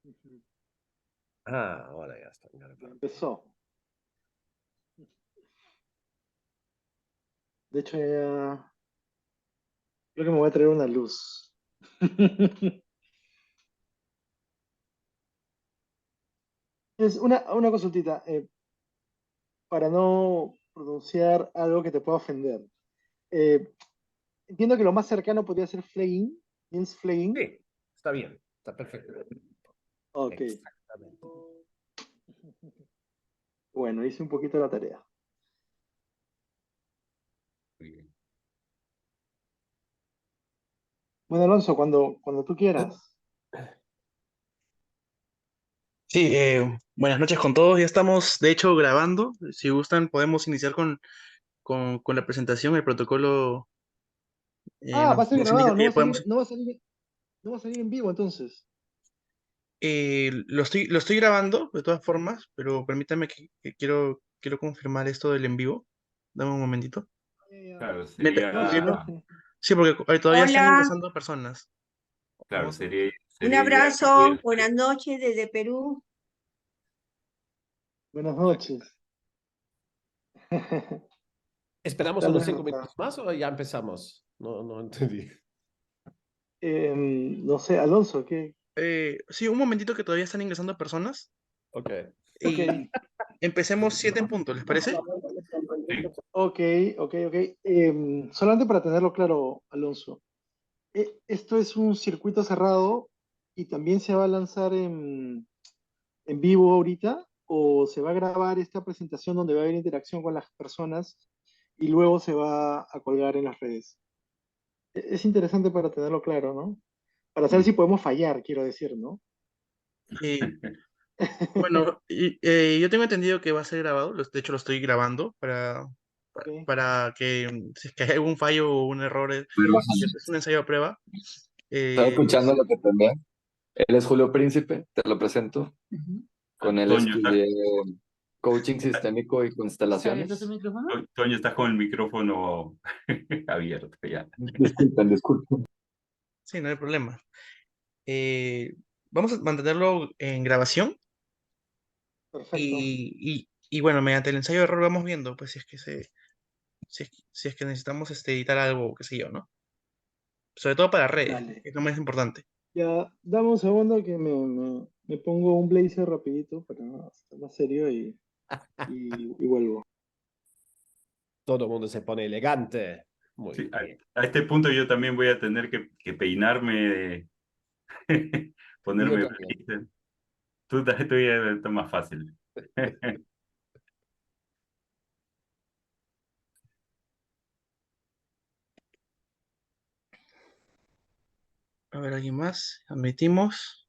Ujú. Ah, ahora ya está. Ya empezó. De hecho, ya creo que me voy a traer una luz. Es una consultita, para no pronunciar algo que te pueda ofender. Eh, entiendo que lo más cercano podría ser Flegin, Nils Flegin. Sí, está bien, está perfecto. Ok, Exactamente. bueno, hice un poquito la tarea. Muy bien. Bueno, Alonso, cuando tú quieras. Sí, buenas noches con todos. Ya estamos, de hecho, grabando. Si gustan, podemos iniciar con la presentación. El protocolo Ah, va a ser nos indica grabado, que ya podemos. no va a salir en vivo entonces. Lo estoy grabando, de todas formas, pero permítame que quiero confirmar esto del en vivo. Dame un momentito. Claro, Me pe- No, sí, sería, no. sí, porque todavía están Hola, ingresando personas. claro, Vamos a ver. un sería ideal que abrazo, pudieras. buenas noches desde Perú. Buenas noches. ¿Esperamos Tal unos vez 5 minutos acá. más o ya empezamos? No, no entendí. No sé, Alonso, ¿qué? Sí, un momentito que todavía están ingresando personas. Ok. Ok, Y empecemos 7 en punto, ¿les parece? Sí. ok, ok. Solamente para tenerlo claro, Alonso. Esto es un circuito cerrado y también se va a lanzar en vivo ahorita, o se va a grabar esta presentación donde va a haber interacción con las personas y luego se va a colgar en las redes. Es interesante para tenerlo claro, ¿no? Para saber si podemos fallar, quiero decir, ¿no? Eh, Bueno, yo tengo entendido que va a ser grabado, de hecho lo estoy grabando Ok, para que si es que hay algún fallo o un error, es un ensayo a prueba. Estaba eh, escuchando lo que también. Él es Julio Príncipe, te lo presento. Con él Toño, estudié coaching sistémico y constelaciones. Toño, estás con el micrófono abierto ya. Disculpen, disculpen. sí, no hay problema. Vamos a mantenerlo en grabación perfecto. y bueno, mediante el ensayo de error vamos viendo, pues si es que necesitamos editar algo, qué sé yo, ¿no? Sobre todo para redes, Dale. que es lo más importante. Ya, dame un segundo que me pongo un blazer rapidito para estar más serio y vuelvo. Todo el mundo se pone elegante. Muy Sí, bien. a este punto yo también voy a tener que peinarme, Yo ponerme también. blazer. Tú ya está más fácil. A ver, ¿alguien más? Admitimos.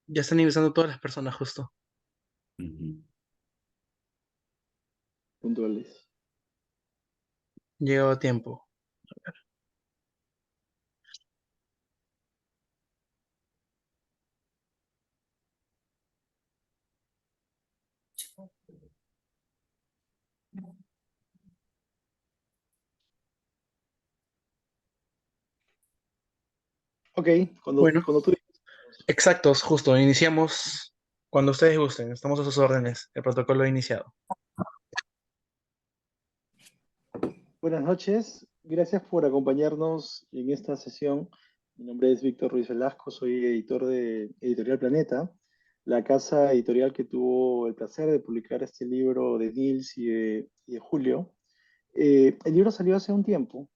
Ya están ingresando todas las personas justo. Ujú. Puntuales. Llegó a tiempo. Ok, Bueno, cuando tú digas. exactos, justo. Iniciamos cuando ustedes gusten. Estamos a sus órdenes. El protocolo ha iniciado. Buenas noches, gracias por acompañarnos en esta sesión. Mi nombre es Víctor Ruiz Velasco, soy editor de Editorial Planeta, la casa editorial que tuvo el placer de publicar este libro de Nils y de Julio. El libro salió hace un tiempo,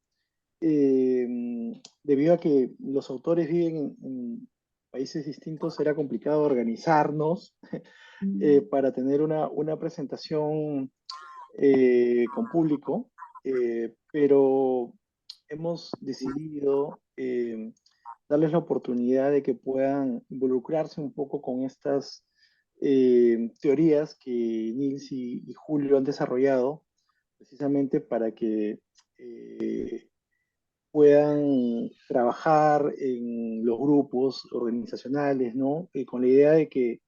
debido a que los autores viven en países distintos, era complicado organizarnos para tener una presentación con público, pero hemos decidido darles la oportunidad de que puedan involucrarse un poco con estas teorías que Nils y Julio han desarrollado, precisamente para que puedan trabajar en los grupos organizacionales, ¿no? Con la idea de que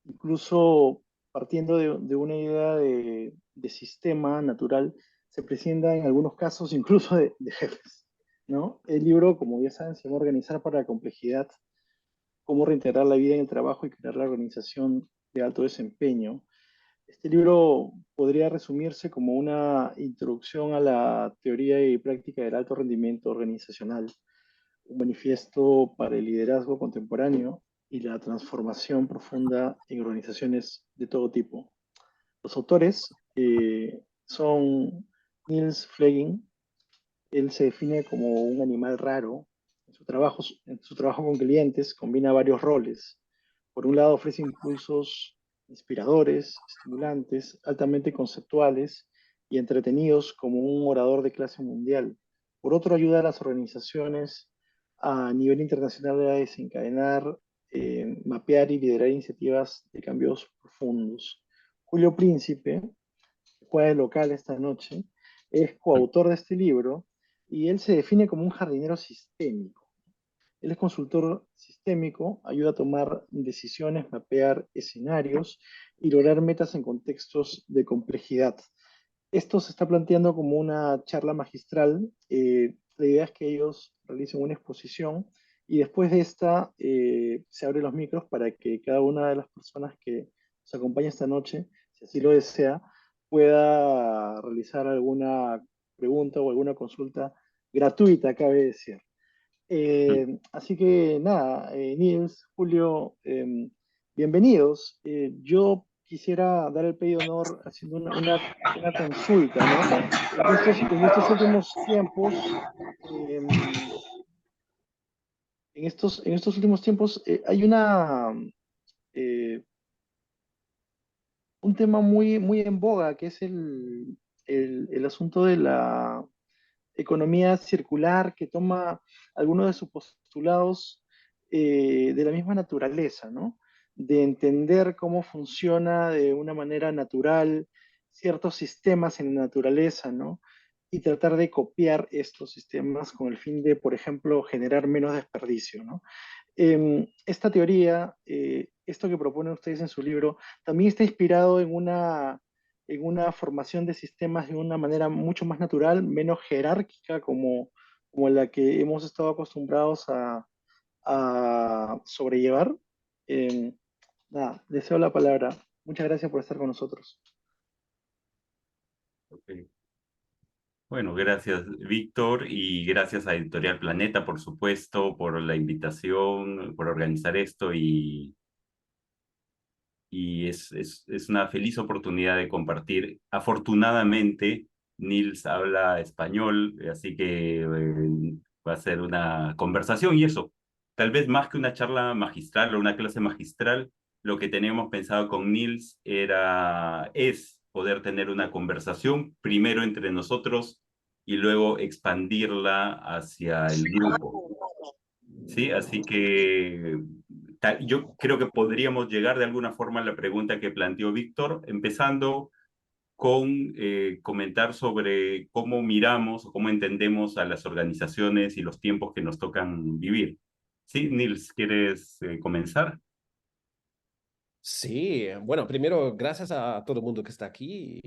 incluso partiendo de una idea de sistema natural, se presenta en algunos casos incluso de jefes. ¿no? El libro, como ya saben, se llama Organizar para la Complejidad, cómo reintegrar la vida en el trabajo y crear la organización de alto desempeño. Este libro podría resumirse como una introducción a la teoría y práctica del alto rendimiento organizacional, un manifiesto para el liderazgo contemporáneo y la transformación profunda en organizaciones de todo tipo. Los autores son Niels Fleging. Él se define como un animal raro. En su trabajo con clientes combina varios roles. Por un lado ofrece impulsos inspiradores, estimulantes, altamente conceptuales y entretenidos como un orador de clase mundial. Por otro, ayuda a las organizaciones a nivel internacional a desencadenar, mapear y liderar iniciativas de cambios profundos. Julio Príncipe, que juega de local esta noche, es coautor de este libro y él se define como un jardinero sistémico. Él es consultor sistémico, ayuda a tomar decisiones, mapear escenarios y lograr metas en contextos de complejidad. Esto se está planteando como una charla magistral. La idea es que ellos realicen una exposición y después de esta se abren los micros para que cada una de las personas que nos acompaña esta noche, si así lo desea, pueda realizar alguna pregunta o alguna consulta gratuita, cabe decir. Así que nada, Nils, Julio, bienvenidos. Yo quisiera dar el pedido de honor haciendo una consulta, ¿no? En estos últimos tiempos, en en estos últimos tiempos hay eh, un tema muy en boga, que es el asunto de la economía circular que toma algunos de sus postulados de la misma naturaleza, ¿no? De entender cómo funciona de una manera natural ciertos sistemas en la naturaleza, ¿no? Y tratar de copiar estos sistemas con el fin de, por ejemplo, generar menos desperdicio, ¿no? Esta teoría, esto que proponen ustedes en su libro, también está inspirado en una formación de sistemas de una manera mucho más natural, menos jerárquica como la que hemos estado acostumbrados a sobrellevar. Eh, Nada, deseo la palabra. Muchas gracias por estar con nosotros. Ok. Bueno, gracias, Víctor, y gracias a Editorial Planeta, por supuesto, por la invitación, por organizar esto y es una feliz oportunidad de compartir. Afortunadamente, Nils habla español, así que va a ser una conversación y eso, tal vez más que una charla magistral o una clase magistral, lo que teníamos pensado con Nils es poder tener una conversación primero entre nosotros y luego expandirla hacia el grupo. Sí, así que yo creo que podríamos llegar de alguna forma a la pregunta que planteó Víctor, empezando con comentar sobre cómo miramos o cómo entendemos a las organizaciones y los tiempos que nos tocan vivir. Sí, Nils, ¿quieres comenzar? Sí, bueno, primero, gracias a todo el mundo que está aquí.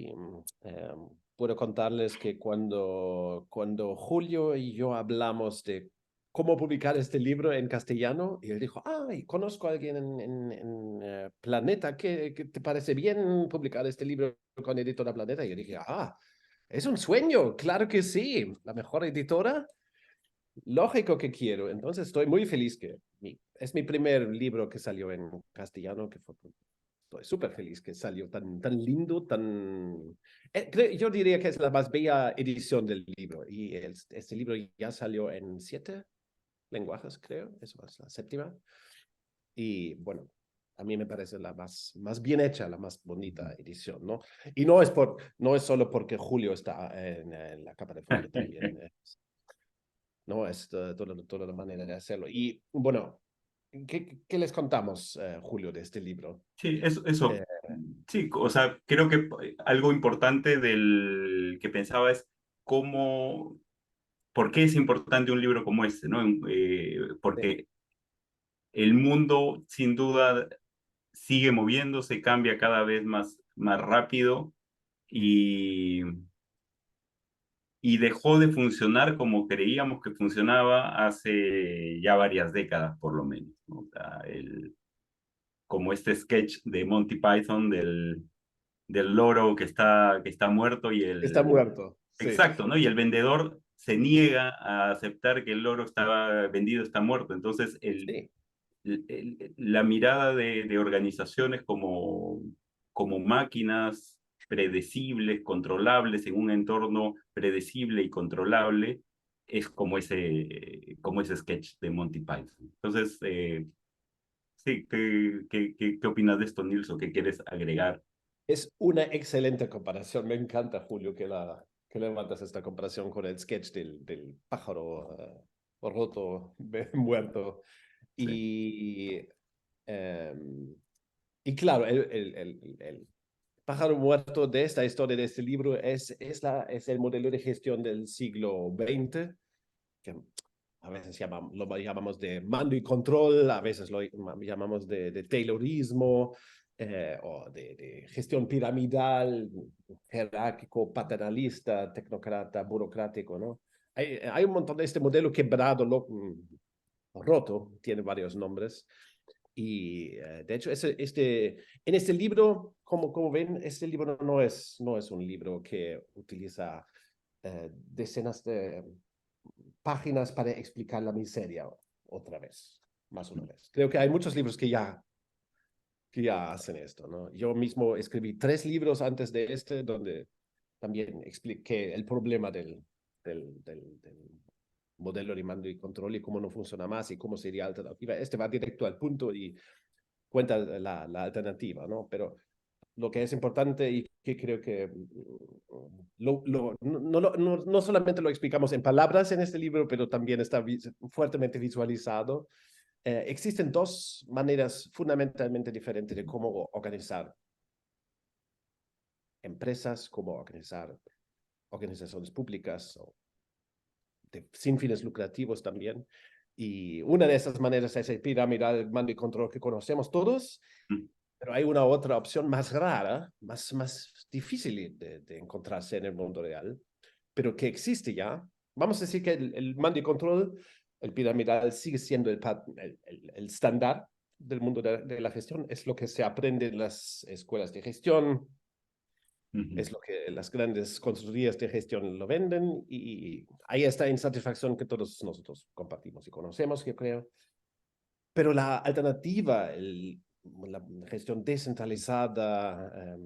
Puedo contarles que cuando Julio y yo hablamos de cómo publicar este libro en castellano, y él dijo, ay, conozco a alguien en Planeta, ¿qué te parece bien publicar este libro con Editora Planeta? Y yo dije, es un sueño, claro que sí, la mejor editora. Lógico que quiero. Entonces estoy muy feliz que es mi primer libro que salió en castellano, estoy súper feliz que salió tan lindo, yo diría que es la más bella edición del libro. Y este libro ya salió en 7 lenguajes, creo. Eso es la séptima. Y bueno, a mí me parece la más bien hecha, la más bonita edición, ¿no? Y no es solo porque Julio está en la capa de fondo también. ¿No? Es toda la manera de hacerlo. Y bueno, ¿qué les contamos, Julio, de este libro? Sí, eso. Eh, Sí, o sea, creo que algo importante del que pensaba es cómo, por qué es importante un libro como este, ¿no? Porque el mundo sin duda sigue moviéndose, cambia cada vez más rápido y, y dejó de funcionar como creíamos que funcionaba hace ya varias décadas, por lo menos, ¿no? O sea, como este sketch de Monty Python del loro que está muerto y Está muerto, sí. Exacto, ¿no? Y el vendedor se niega a aceptar que el loro estaba vendido, está muerto. Entonces, Sí. la mirada de organizaciones como máquinas predecibles, controlables en un entorno predecible y controlable, es como ese sketch de Monty Python. Entonces, sí, ¿qué opinas de esto, Nils, o qué quieres agregar? Es una excelente comparación. Me encanta, Julio, que levantas esta comparación con el sketch del pájaro roto, muerto. Sí. Y claro, el pájaro muerto de esta historia, de este libro, es el modelo de gestión del siglo XX, que a veces lo llamamos de mando y control, a veces lo llamamos de Taylorismo, o de gestión piramidal, jerárquico, paternalista, tecnocrata, burocrático, ¿no? Hay un montón de este modelo quebrado, roto, tiene varios nombres. Y de hecho, en este libro, como ven, este libro no es un libro que utiliza decenas de páginas para explicar la miseria otra vez, más una vez. Creo que hay muchos libros que ya hacen esto, ¿no? Yo mismo escribí 3 libros antes de este, donde también expliqué el problema del modelo de mando y control y cómo no funciona más y cómo sería alternativa. Este va directo al punto y cuenta la alternativa, ¿no? Pero lo que es importante y que creo que no solamente lo explicamos en palabras en este libro, pero también está fuertemente visualizado. Existen 2 maneras fundamentalmente diferentes de cómo organizar empresas, cómo organizar organizaciones públicas o sin fines lucrativos también. Y una de esas maneras es el piramidal mando y control que conocemos todos, pero hay una otra opción más rara, más difícil de encontrarse en el mundo real, pero que existe ya. Vamos a decir que el mando y control, el piramidal, sigue siendo el estándar del mundo de la gestión. Es lo que se aprende en las escuelas de gestión, es lo que las grandes consultorías de gestión lo venden, y hay esta insatisfacción que todos nosotros compartimos y conocemos, yo creo. Pero la alternativa, la gestión descentralizada,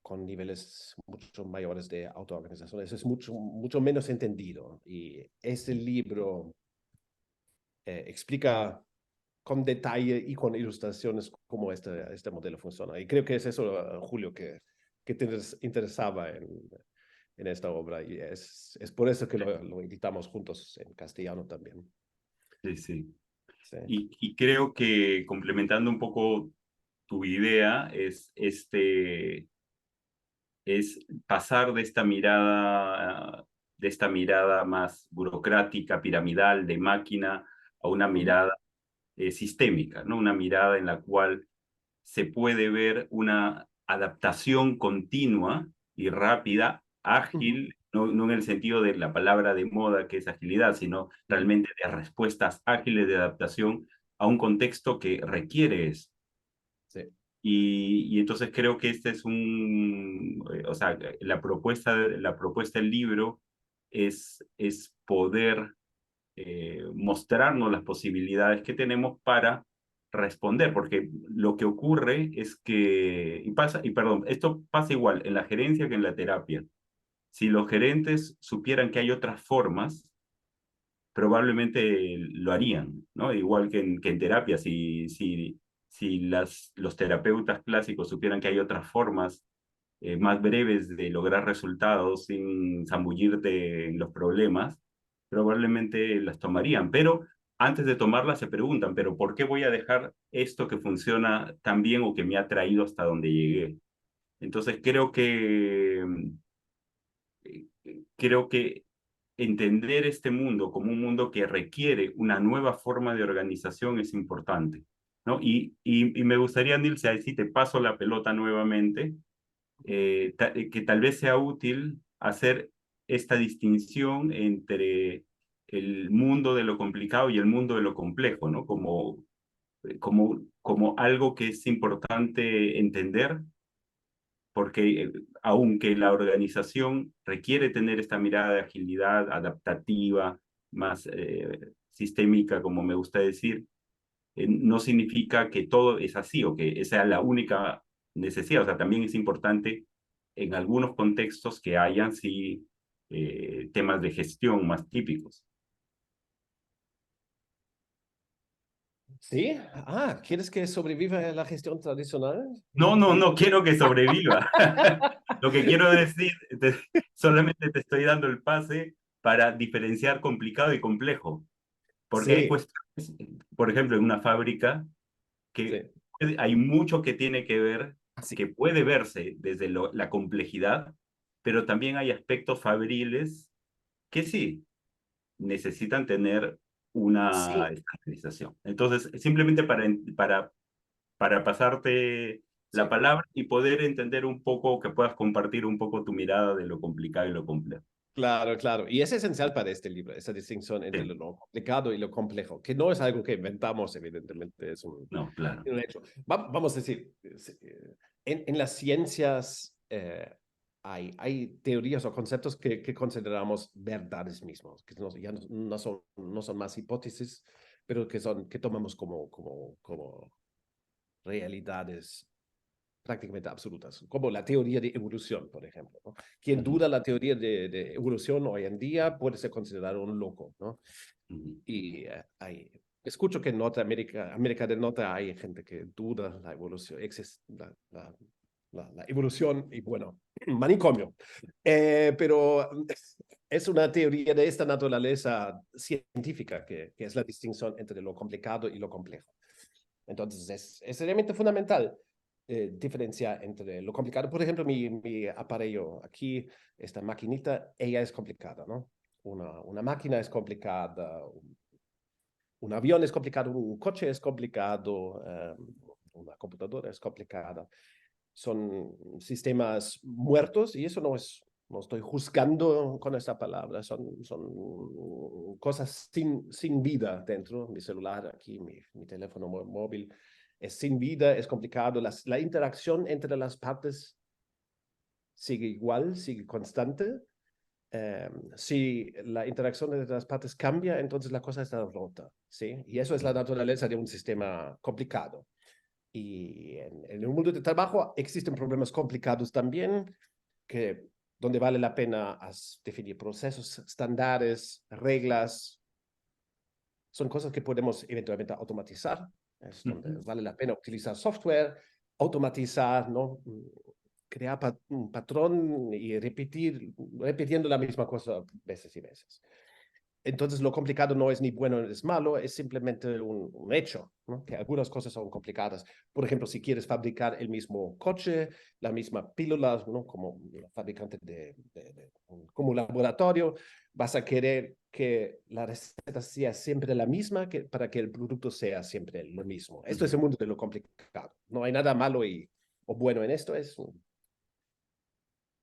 con niveles mucho mayores de autoorganización, eso es mucho menos entendido. Y este libro explica con detalle y con ilustraciones cómo este modelo funciona. Y creo que es eso, Julio, que te interesaba en esta obra. Y es por eso que lo editamos juntos en castellano también. Sí, sí. Sí. Y creo que complementando un poco tu idea es pasar de esta mirada más burocrática, piramidal, de máquina, a una mirada sistémica, ¿no? Una mirada en la cual se puede ver una adaptación continua y rápida, ágil, no en el sentido de la palabra de moda que es agilidad, sino realmente de respuestas ágiles de adaptación a un contexto que requiere eso. Sí. Y entonces creo que este es o sea, la propuesta del libro es poder mostrarnos las posibilidades que tenemos para responder, porque lo que ocurre es que, perdón, esto pasa igual en la gerencia que en la terapia. Si los gerentes supieran que hay otras formas, probablemente lo harían, ¿no? Igual que en terapia, si los terapeutas clásicos supieran que hay otras formas más breves de lograr resultados sin zambullirte en los problemas, probablemente las tomarían. Pero antes de tomarlas se preguntan, ¿pero por qué voy a dejar esto que funciona tan bien o que me ha traído hasta donde llegué? Entonces creo que entender este mundo como un mundo que requiere una nueva forma de organización es importante, ¿no? Y me gustaría, Nilce, ahí sí te paso la pelota nuevamente, que tal vez sea útil hacer esta distinción entre el mundo de lo complicado y el mundo de lo complejo, ¿no? Como algo que es importante entender, porque aunque la organización requiere tener esta mirada de agilidad adaptativa, más sistémica, como me gusta decir, no significa que todo es así o que esa es la única necesidad. O sea, también es importante en algunos contextos que hayan, sí, temas de gestión más típicos. ¿Sí? ¿Quieres que sobreviva la gestión tradicional? No quiero que sobreviva. Lo que quiero decir, solamente te estoy dando el pase para diferenciar complicado y complejo. Porque hay Sí, cuestiones, por ejemplo, en una fábrica, sí, que hay mucho que tiene que ver, sí, que puede verse desde la complejidad, pero también hay aspectos fabriles que sí necesitan tener una sí, estandarización. Entonces, simplemente para pasarte la sí. palabra y poder entender un poco, que puedas compartir un poco tu mirada de lo complicado y lo complejo. Claro, claro. Y es esencial para este libro, esa distinción entre Sí, lo complicado y lo complejo, que no es algo que inventamos, evidentemente, es no, claro. un hecho. Vamos a decir, en las ciencias hay teorías o conceptos que consideramos verdades mismos, que ya no son más hipótesis, pero que tomamos como realidades prácticamente absolutas, como la teoría de evolución, por ejemplo, ¿no? Quien duda la teoría de evolución hoy en día puede ser considerado un loco, ¿no? Y escucho que en Norteamérica, América del Norte, hay gente que duda la evolución, la evolución y bueno, manicomio. Pero es una teoría de esta naturaleza científica que es la distinción entre lo complicado y lo complejo. Entonces es realmente fundamental diferenciar entre lo complicado. Por ejemplo, mi aparato aquí, esta maquinita, ella es complicada, ¿no? Una máquina es complicada, un avión es complicado, un coche es complicado, una computadora es complicada. Son sistemas muertos y eso no estoy juzgando con esta palabra, son cosas sin vida dentro. Mi celular aquí, mi teléfono móvil es sin vida, es complicado. La interacción entre las partes sigue igual, sigue constante. Si la interacción entre las partes cambia, entonces la cosa está rota, ¿sí? Y eso es la naturaleza de un sistema complicado. Y en el mundo del trabajo existen problemas complicados también, donde vale la pena definir procesos, estándares, reglas. Son cosas que podemos eventualmente automatizar. Es donde vale la pena utilizar software, automatizar, ¿no? Crear un patrón y repitiendo la misma cosa veces y veces. Entonces, lo complicado no es ni bueno ni es malo, es simplemente un hecho, ¿no? Que algunas cosas son complicadas. Por ejemplo, si quieres fabricar el mismo coche, la misma pílula, ¿no? Como fabricante como laboratorio, vas a querer que la receta sea siempre la misma para que el producto sea siempre lo mismo. Esto es el mundo de lo complicado. No hay nada malo o bueno en esto, es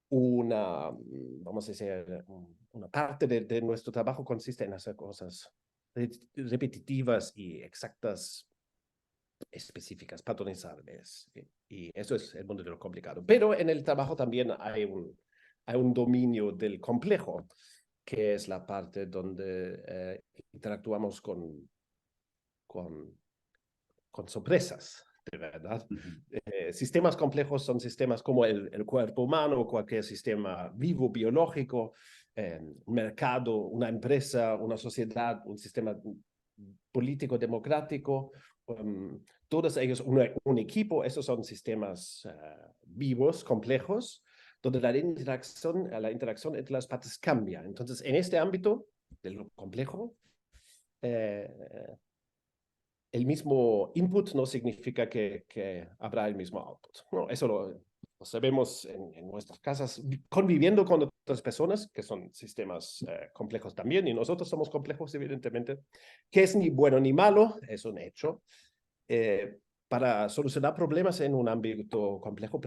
vamos a decir, una parte de nuestro trabajo consiste en hacer cosas repetitivas y exactas, específicas, patronizables. Y eso es el mundo de lo complicado. Pero en el trabajo también hay un dominio del complejo, que es la parte donde interactuamos con sorpresas, de verdad. Sistemas complejos son sistemas como el cuerpo humano o cualquier sistema vivo, biológico, un mercado, una empresa, una sociedad, un sistema político, democrático, todos ellos, un equipo, esos son sistemas vivos, complejos, donde la interacción entre las partes cambia. Entonces, en este ámbito de lo complejo, el mismo input no significa que habrá el mismo output. No, eso lo sabemos en nuestras casas, conviviendo con otras personas que son sistemas complejos también, y nosotros somos complejos, evidentemente, que es ni bueno ni malo, es un hecho. para solucionar problemas en un ámbito complejo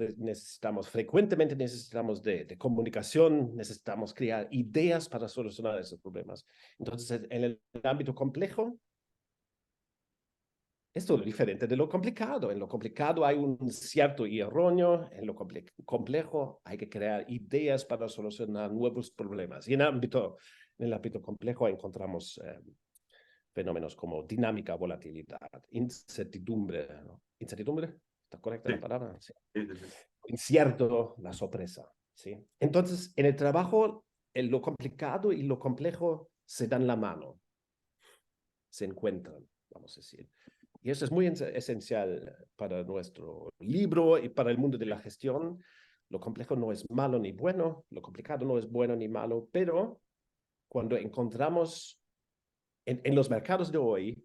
frecuentemente necesitamos de comunicación, necesitamos crear ideas para solucionar esos problemas. Entonces, en el ámbito complejo, es todo diferente de lo complicado. En lo complicado hay un cierto y erróneo, en lo complejo hay que crear ideas para solucionar nuevos problemas. Y en el ámbito complejo encontramos fenómenos como dinámica, volatilidad, incertidumbre, ¿no? ¿Incertidumbre? ¿Está correcta Sí, la palabra? Sí. sí, sí, sí. Incierto, la sorpresa, ¿sí? Entonces, en el trabajo, lo complicado y lo complejo se dan la mano, se encuentran, vamos a decir. Y eso es muy esencial para nuestro libro y para el mundo de la gestión. Lo complejo no es malo ni bueno, lo complicado no es bueno ni malo, pero cuando encontramos en los mercados de hoy,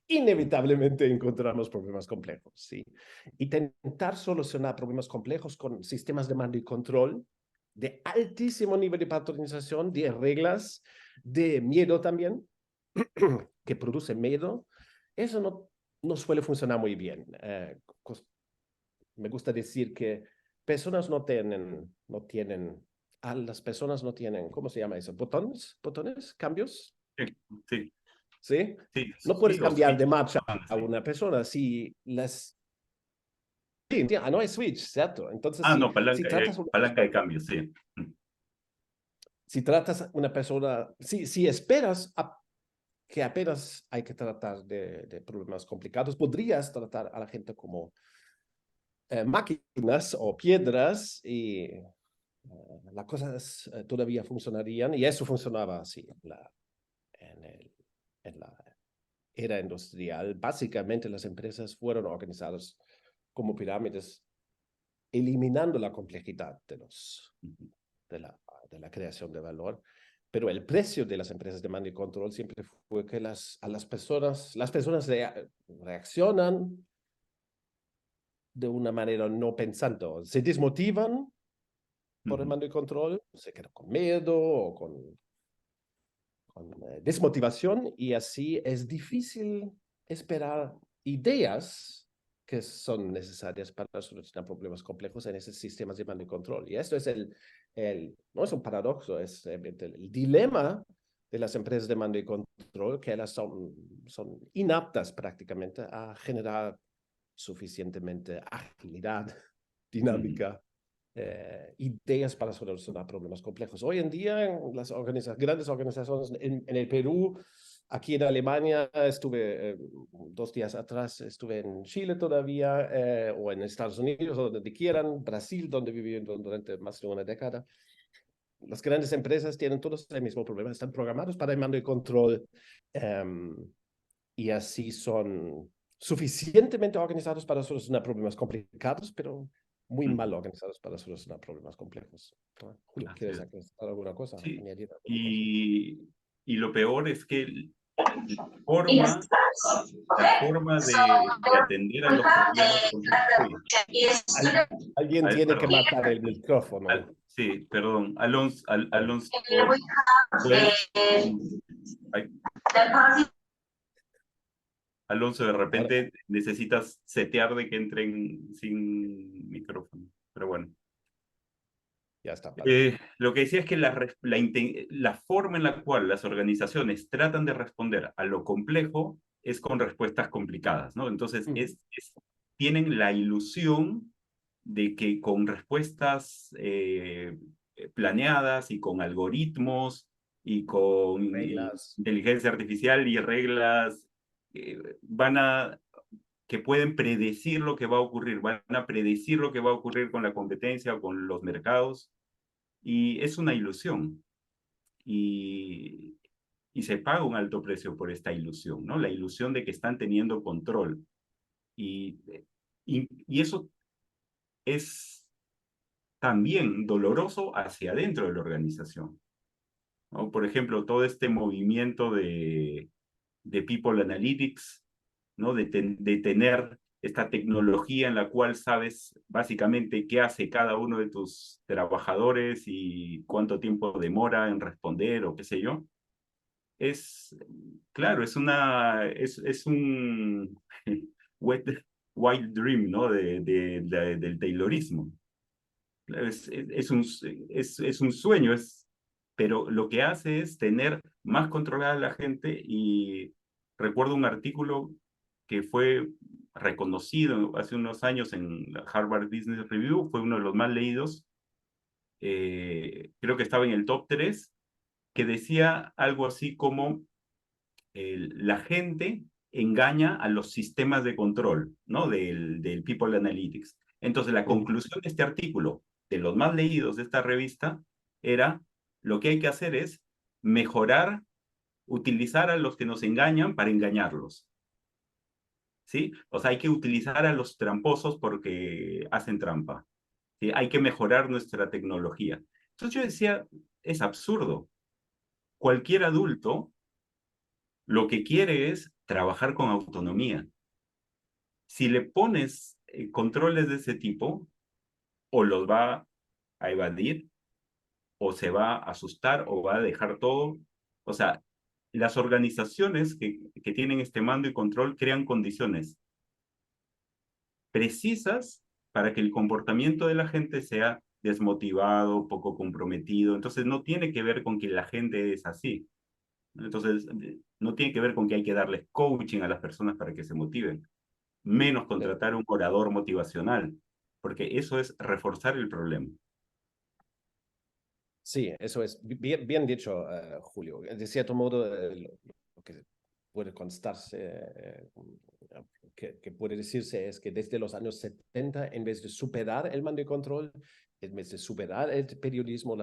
inevitablemente encontramos problemas complejos, ¿sí? Intentar solucionar problemas complejos con sistemas de mando y control de altísimo nivel de patronización, de reglas, de miedo también, que produce miedo, eso no suele funcionar muy bien. Me gusta decir que personas las personas no tienen, ¿cómo se llama eso? ¿Botones? ¿Cambios? Sí, sí, ¿Sí? sí, No puedes sí, los cambiar de switch marcha son a así. una persona si las... Sí, no hay switch, ¿cierto? Entonces, Ah, no, si tratas palanca de cambio, sí. a una persona, si esperas que apenas hay que tratar de problemas complicados, podrías tratar a la gente como máquinas o piedras y las cosas todavía funcionarían, y eso funcionaba así en la era industrial. Básicamente las empresas fueron organizadas como pirámides, eliminando la complejidad de la creación de valor. Pero el precio de las empresas de mando y control siempre fue que las personas reaccionan de una manera no pensando, se desmotivan por el Ujú. mando y control, se quedan con miedo o con desmotivación, y así es difícil esperar ideas que son necesarias para solucionar problemas complejos en esos sistemas de mando y control. Y esto es no es un paradoxo, es el dilema de las empresas de mando y control, que ellas son inaptas prácticamente a generar suficientemente agilidad, Ujú. dinámica, ideas para solucionar problemas complejos. Hoy en día, en las grandes organizaciones en el Perú, aquí en Alemania, estuve 2 días atrás, estuve en Chile todavía, o en Estados Unidos, o donde quieran, Brasil, donde viví durante más de una década. Las grandes empresas tienen todos el mismo problema, están programados para el mando y control, y así son suficientemente organizados para solucionar problemas complicados, pero muy mal Ujú. organizados para solucionar problemas complejos. Julio, Así ¿quieres es. acrescentar alguna cosa? Sí, ¿Añadir alguna cosa? y lo peor es que forma, la forma de atender a los problemas complejos. Uy, Alguien tiene que perdón. matar el micrófono. Sí, perdón. Alonso, Bueno, Alonso, ¿puedes? Ay, Alonso, de ahora repente necesitas setear de que entren sin micrófono. Pero bueno. ya está, Pablo. Lo que decía es que la forma en la cual las organizaciones tratan de responder a lo complejo es con respuestas complicadas, ¿no? Entonces, tienen la ilusión de que con respuestas planeadas y con algoritmos y con Reglas. inteligencia artificial y reglas van a que pueden predecir lo que va a ocurrir, van a predecir lo que va a ocurrir con la competencia o con los mercados, y es una ilusión. Y, y se paga un alto precio por esta ilusión, ¿no? La ilusión de que están teniendo control. Y, y eso es también doloroso hacia adentro de la organización, ¿no? Por ejemplo, todo este movimiento de People Analytics, ¿no? De tener esta tecnología en la cual sabes básicamente qué hace cada uno de tus trabajadores y cuánto tiempo demora en responder o qué sé yo. Claro, es un wet, wild dream, ¿no? Del Taylorismo. Es un sueño, pero lo que hace es tener más controlada a la gente. Y recuerdo un artículo que fue reconocido hace unos años en la Harvard Business Review, fue uno de los más leídos, creo que estaba en el top 3, que decía algo así como la gente engaña a los sistemas de control, ¿no? Del People Analytics. Entonces, la conclusión de este artículo, de los más leídos de esta revista, era: lo que hay que hacer es mejorar, utilizar a los que nos engañan para engañarlos. ¿Sí? O sea, hay que utilizar a los tramposos porque hacen trampa. ¿Sí? Hay que mejorar nuestra tecnología. Entonces yo decía, es absurdo. Cualquier adulto lo que quiere es trabajar con autonomía. Si le pones controles de ese tipo, o los va a evadir, o se va a asustar, o va a dejar todo. O sea, las organizaciones que tienen este mando y control crean condiciones precisas para que el comportamiento de la gente sea desmotivado, poco comprometido. Entonces no tiene que ver con que la gente es así. Entonces no tiene que ver con que hay que darles coaching a las personas para que se motiven, menos contratar un orador motivacional, porque eso es reforzar el problema. Sí, eso es bien dicho, Julio. De cierto modo, lo que puede constarse, que puede decirse es que desde los años 70, en vez de superar el mando y control, en vez de superar el periodismo,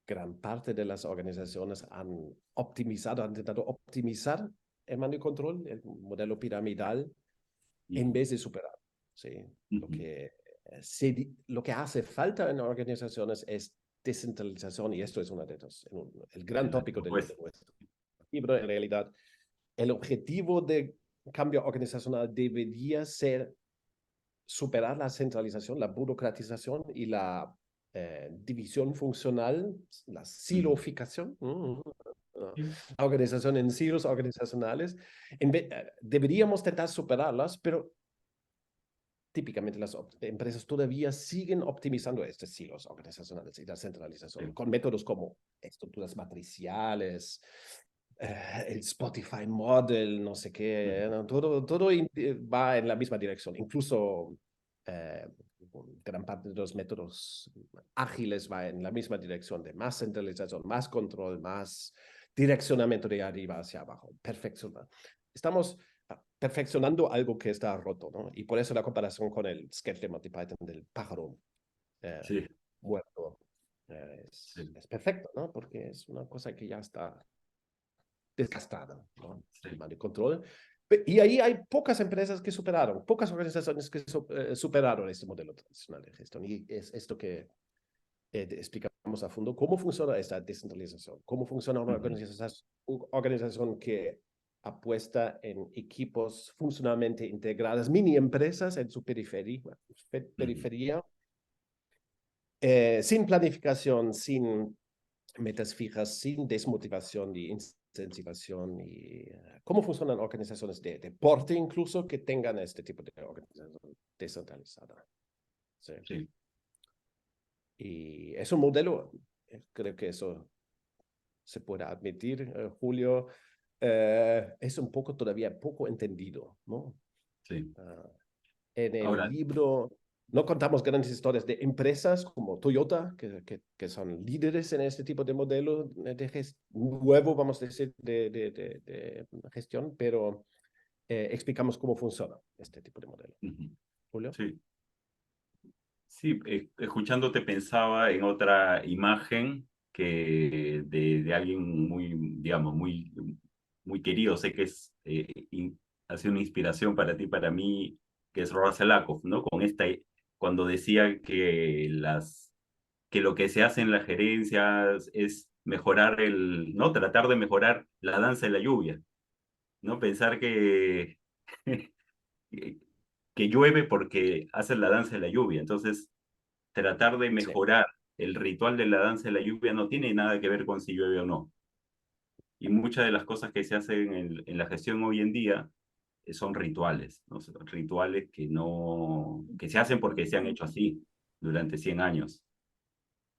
gran parte de las organizaciones han intentado optimizar el mando y control, el modelo piramidal, en vez de superar. ¿Sí? Lo que hace falta en organizaciones es descentralización, y esto es uno de el gran tópico de nuestro libro. En realidad, el objetivo de cambio organizacional debería ser superar la centralización, la burocratización y la división funcional, la siloficación, organización en silos organizacionales. Deberíamos intentar superarlas, pero típicamente las empresas todavía siguen optimizando estos silos organizacionales y la centralización con métodos como estructuras matriciales, el Spotify Model, no sé qué, ¿no? Todo va en la misma dirección. Incluso gran parte de los métodos ágiles va en la misma dirección de más centralización, más control, más direccionamiento de arriba hacia abajo, perfeccionar. Estamos perfeccionando algo que está roto, ¿no? Y por eso la comparación con el sketch de Monty Python del pájaro muerto es perfecto, ¿no? Porque es una cosa que ya está desgastada, ¿no? El mando de control. Y ahí hay pocas empresas que superaron, pocas organizaciones que superaron este modelo tradicional de gestión. Y es esto que explicamos a fondo, cómo funciona esta descentralización, cómo funciona una organización que apuesta en equipos funcionalmente integrados, mini empresas en su periferia, sin planificación, sin metas fijas, sin desmotivación y incentivación. Y cómo funcionan organizaciones de deporte incluso que tengan este tipo de organización descentralizada. Sí. Y es un modelo, creo que eso se puede admitir, Julio, es un poco todavía poco entendido, ¿no? Sí. En el libro no contamos grandes historias de empresas como Toyota, que son líderes en este tipo de modelo nuevo, vamos a decir, de gestión, pero explicamos cómo funciona este tipo de modelo. Julio. Sí. Sí, escuchándote pensaba en otra imagen que de alguien muy, digamos, muy querido. Sé que ha sido una inspiración para ti, para mí, que es Russell Ackoff, ¿no? Cuando decía que lo que se hace en las gerencias es mejorar ¿no? Tratar de mejorar la danza de la lluvia, ¿no? Pensar que que llueve porque hace la danza de la lluvia. Entonces, tratar de mejorar el ritual de la danza de la lluvia no tiene nada que ver con si llueve o no. Y muchas de las cosas que se hacen en la gestión hoy en día son rituales, ¿no? Son rituales que se hacen porque se han hecho así durante 100 años,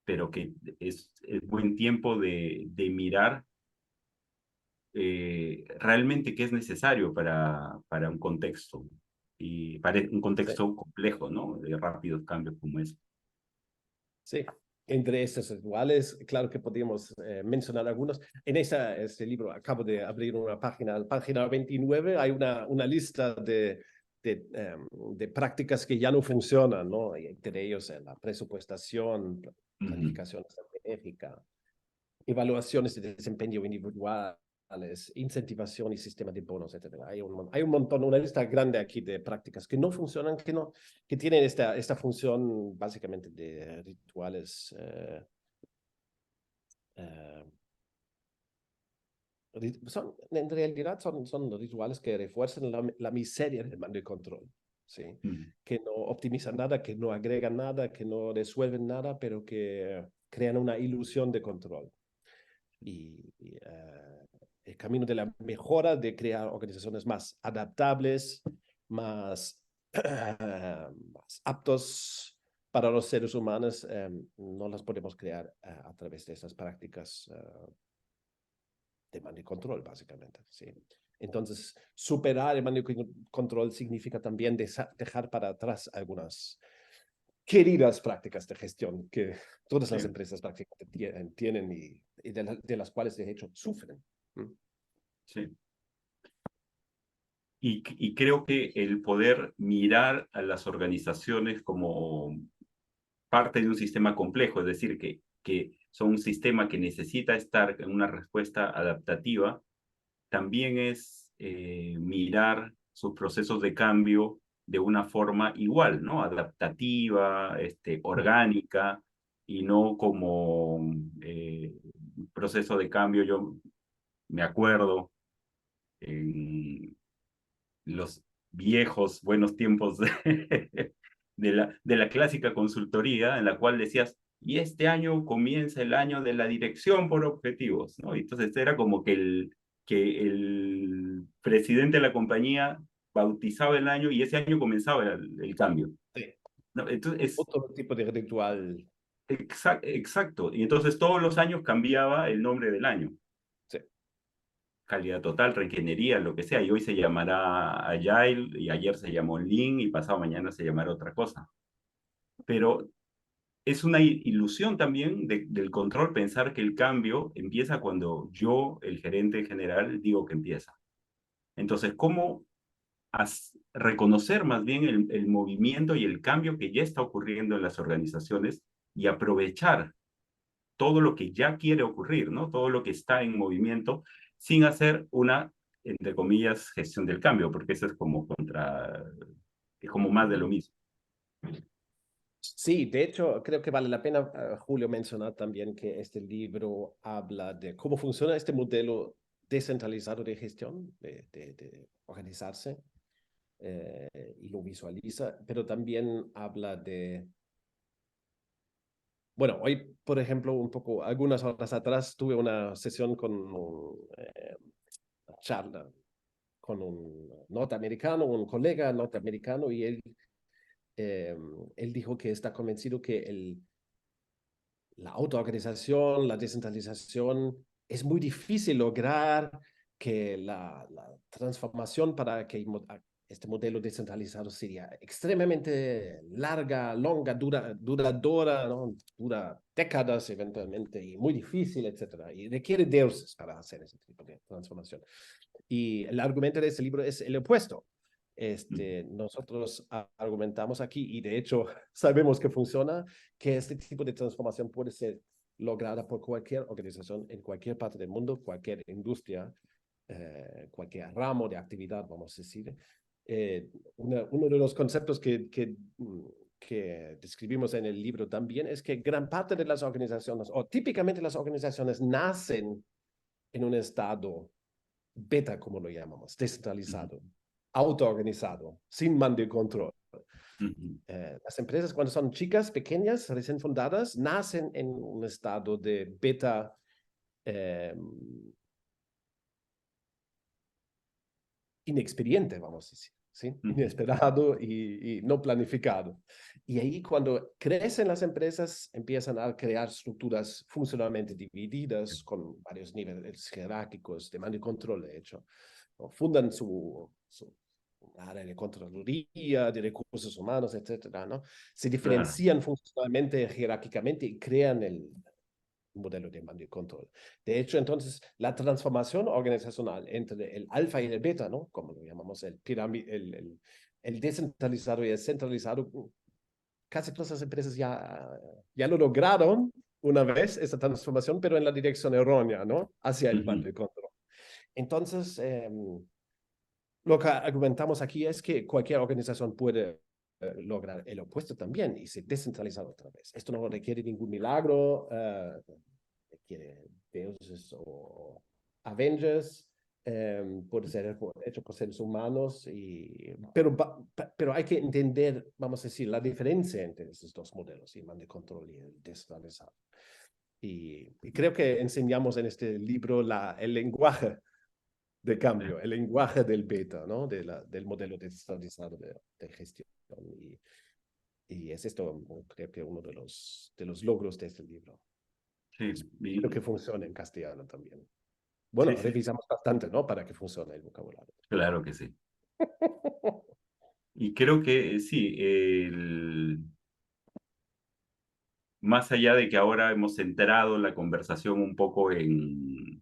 pero que es buen tiempo de mirar realmente qué es necesario para un contexto, y para un contexto complejo, ¿no? De rápidos cambios como este. Sí, entre estos rituales, claro que podríamos mencionar algunos. En este libro acabo de abrir una página, página 29, hay una lista de prácticas que ya no funcionan, ¿no? Y entre ellos la presupuestación, planificación estratégica, evaluaciones de desempeño individuales, incentivación y sistema de bonos, etc. Hay un montón, una lista grande aquí de prácticas que no funcionan, que tienen esta función básicamente de rituales. En realidad son rituales que refuerzan la miseria del mando y control, ¿sí? Que no optimizan nada, que no agregan nada, que no resuelven nada, pero que crean una ilusión de control. Y el camino de la mejora, de crear organizaciones más adaptables, más aptos para los seres humanos, no las podemos crear a través de esas prácticas de mando y control, básicamente. ¿Sí? Entonces, superar el mando y control significa también dejar para atrás algunas queridas prácticas de gestión que todas las empresas prácticamente tienen y de las cuales, de hecho, sufren. Sí. Y creo que el poder mirar a las organizaciones como parte de un sistema complejo, es decir, que son un sistema que necesita estar en una respuesta adaptativa, también es mirar sus procesos de cambio de una forma igual, ¿no? Adaptativa, orgánica, y no como proceso de cambio. Yo me acuerdo en los viejos buenos tiempos de la clásica consultoría, en la cual decías, y este año comienza el año de la dirección por objetivos, ¿no? Y entonces era como que el presidente de la compañía bautizaba el año y ese año comenzaba el cambio. Sí. ¿No? Entonces Otro tipo de ritual. exacto. Y entonces todos los años cambiaba el nombre del año. Sí. Calidad total, reingeniería, lo que sea, y hoy se llamará Agile, y ayer se llamó Lean, y pasado mañana se llamará otra cosa. Pero es una ilusión también del control pensar que el cambio empieza cuando yo, el gerente general, digo que empieza. Entonces, ¿cómo reconocer más bien el movimiento y el cambio que ya está ocurriendo en las organizaciones y aprovechar todo lo que ya quiere ocurrir, ¿no? Todo lo que está en movimiento, sin hacer una, entre comillas, gestión del cambio, porque eso es como es como más de lo mismo. Sí, de hecho, creo que vale la pena, Julio, mencionar también que este libro habla de cómo funciona este modelo descentralizado de gestión, de organizarse, y lo visualiza, pero también habla de... Bueno, hoy, por ejemplo, algunas horas atrás, tuve una sesión una charla con un norteamericano, un colega norteamericano, y él dijo que está convencido que la autoorganización, la descentralización, es muy difícil lograr que la transformación para que este modelo descentralizado sería extremadamente larga, longa, duradora, ¿no? Dura décadas eventualmente y muy difícil, etc. Y requiere dioses para hacer ese tipo de transformación. Y el argumento de este libro es el opuesto. Nosotros argumentamos aquí, y de hecho sabemos que funciona, que este tipo de transformación puede ser lograda por cualquier organización en cualquier parte del mundo, cualquier industria, cualquier ramo de actividad, vamos a decir. Uno de los conceptos que describimos en el libro también es que gran parte de las organizaciones, o típicamente las organizaciones, nacen en un estado beta, como lo llamamos, descentralizado, autoorganizado, sin mando y control. Las empresas, cuando son chicas, pequeñas, recién fundadas, nacen en un estado de beta, inexperiente, vamos a decir, ¿sí? Ujú. Inesperado y no planificado. Y ahí cuando crecen las empresas, empiezan a crear estructuras funcionalmente divididas con varios niveles jerárquicos de mando y control, de hecho. ¿No? Fundan su área de Contraloría, de recursos humanos, etcétera, ¿no? Se Claro. diferencian funcionalmente, jerárquicamente y crean el modelo de mando y control. De hecho, entonces, la transformación organizacional entre el alfa y el beta, ¿no? Como lo llamamos, el descentralizado y el centralizado, casi todas las empresas ya lo lograron una vez, esa transformación, pero en la dirección errónea, ¿no? Hacia el mando Ujú. y control. Entonces, lo que argumentamos aquí es que cualquier organización puede lograr el opuesto también y se descentralizar otra vez. Esto no requiere ningún milagro, requiere dioses o Avengers, puede ser hecho por seres humanos, pero hay que entender, vamos a decir, la diferencia entre esos dos modelos, el mando de control y el descentralizado. Y creo que enseñamos en este libro el lenguaje de cambio, el lenguaje del beta, ¿no? Del modelo descentralizado de gestión. Y es esto, creo que uno de los logros de este libro. Sí, Espero que funcione en castellano también. sí, Bueno, sí, revisamos bastante, ¿no? Para que funcione el vocabulario. claro que sí. Y creo que sí, más allá de que ahora hemos centrado la conversación un poco en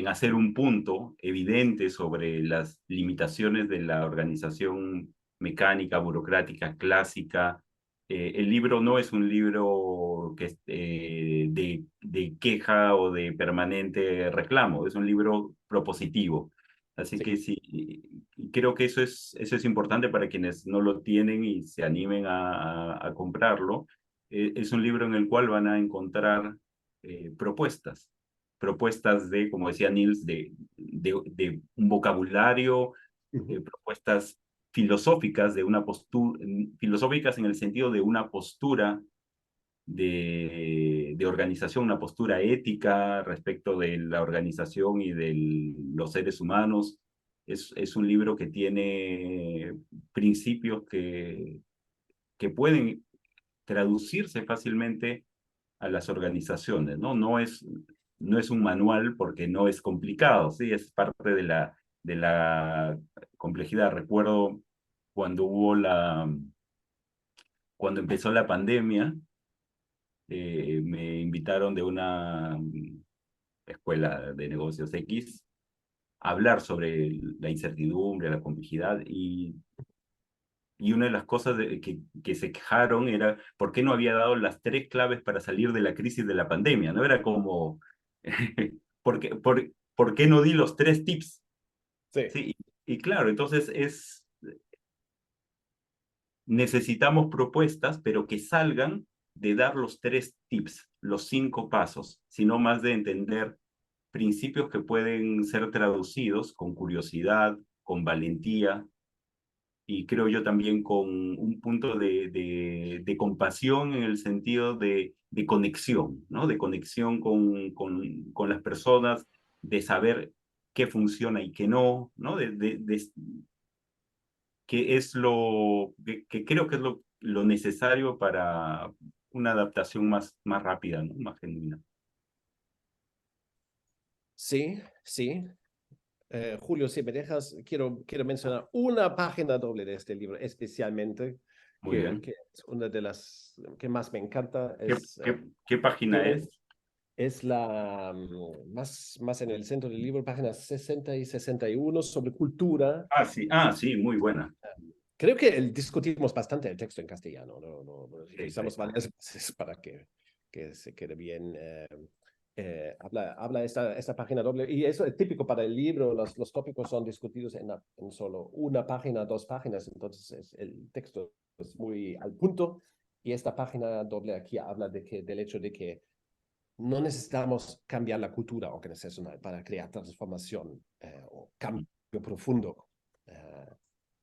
hacer un punto evidente sobre las limitaciones de la organización mecánica, burocrática, clásica. El libro no es un libro de queja o de permanente reclamo, es un libro propositivo. Así Sí. que sí, creo que eso es importante para quienes no lo tienen y se animen a comprarlo. Es un libro en el cual van a encontrar propuestas de, como decía Niels, de un vocabulario, propuestas filosóficas de una postura, filosóficas en el sentido de una postura de organización, una postura ética respecto de la organización y de los seres humanos. Es un libro que tiene principios que pueden traducirse fácilmente a las organizaciones, ¿no? No es un manual porque no es complicado, ¿sí? Es parte de la complejidad. Recuerdo cuando cuando empezó la pandemia, me invitaron de una escuela de negocios X a hablar sobre la incertidumbre, la complejidad y una de las cosas que se quejaron era por qué no había dado las 3 claves para salir de la crisis de la pandemia, ¿no? Era como, ¿por qué no di los 3 tips? Sí. Sí, y claro, entonces necesitamos propuestas, pero que salgan de dar los 3 tips, los 5 pasos, sino más de entender principios que pueden ser traducidos con curiosidad, con valentía, y creo yo también con un punto de compasión en el sentido de conexión, ¿no? De conexión con las personas, de saber qué funciona y qué no, ¿no? Que es que creo que es lo necesario para una adaptación más rápida, ¿no? Más genuina. Sí, sí. Julio, si me dejas, quiero mencionar una página doble de este libro, especialmente, Muy bien. que es una de las que más me encanta. ¿Qué página es? Es la más en el centro del libro, páginas 60 y 61, sobre cultura. Ah, sí, muy buena. Creo que discutimos bastante el texto en castellano, lo Sí, utilizamos varias veces para que se quede bien. Habla esta página doble, y eso es típico para el libro, los tópicos son discutidos en solo una página, 2 páginas, entonces el texto es muy al punto, y esta página doble aquí habla del hecho de que no necesitamos cambiar la cultura organizacional para crear transformación o cambio profundo.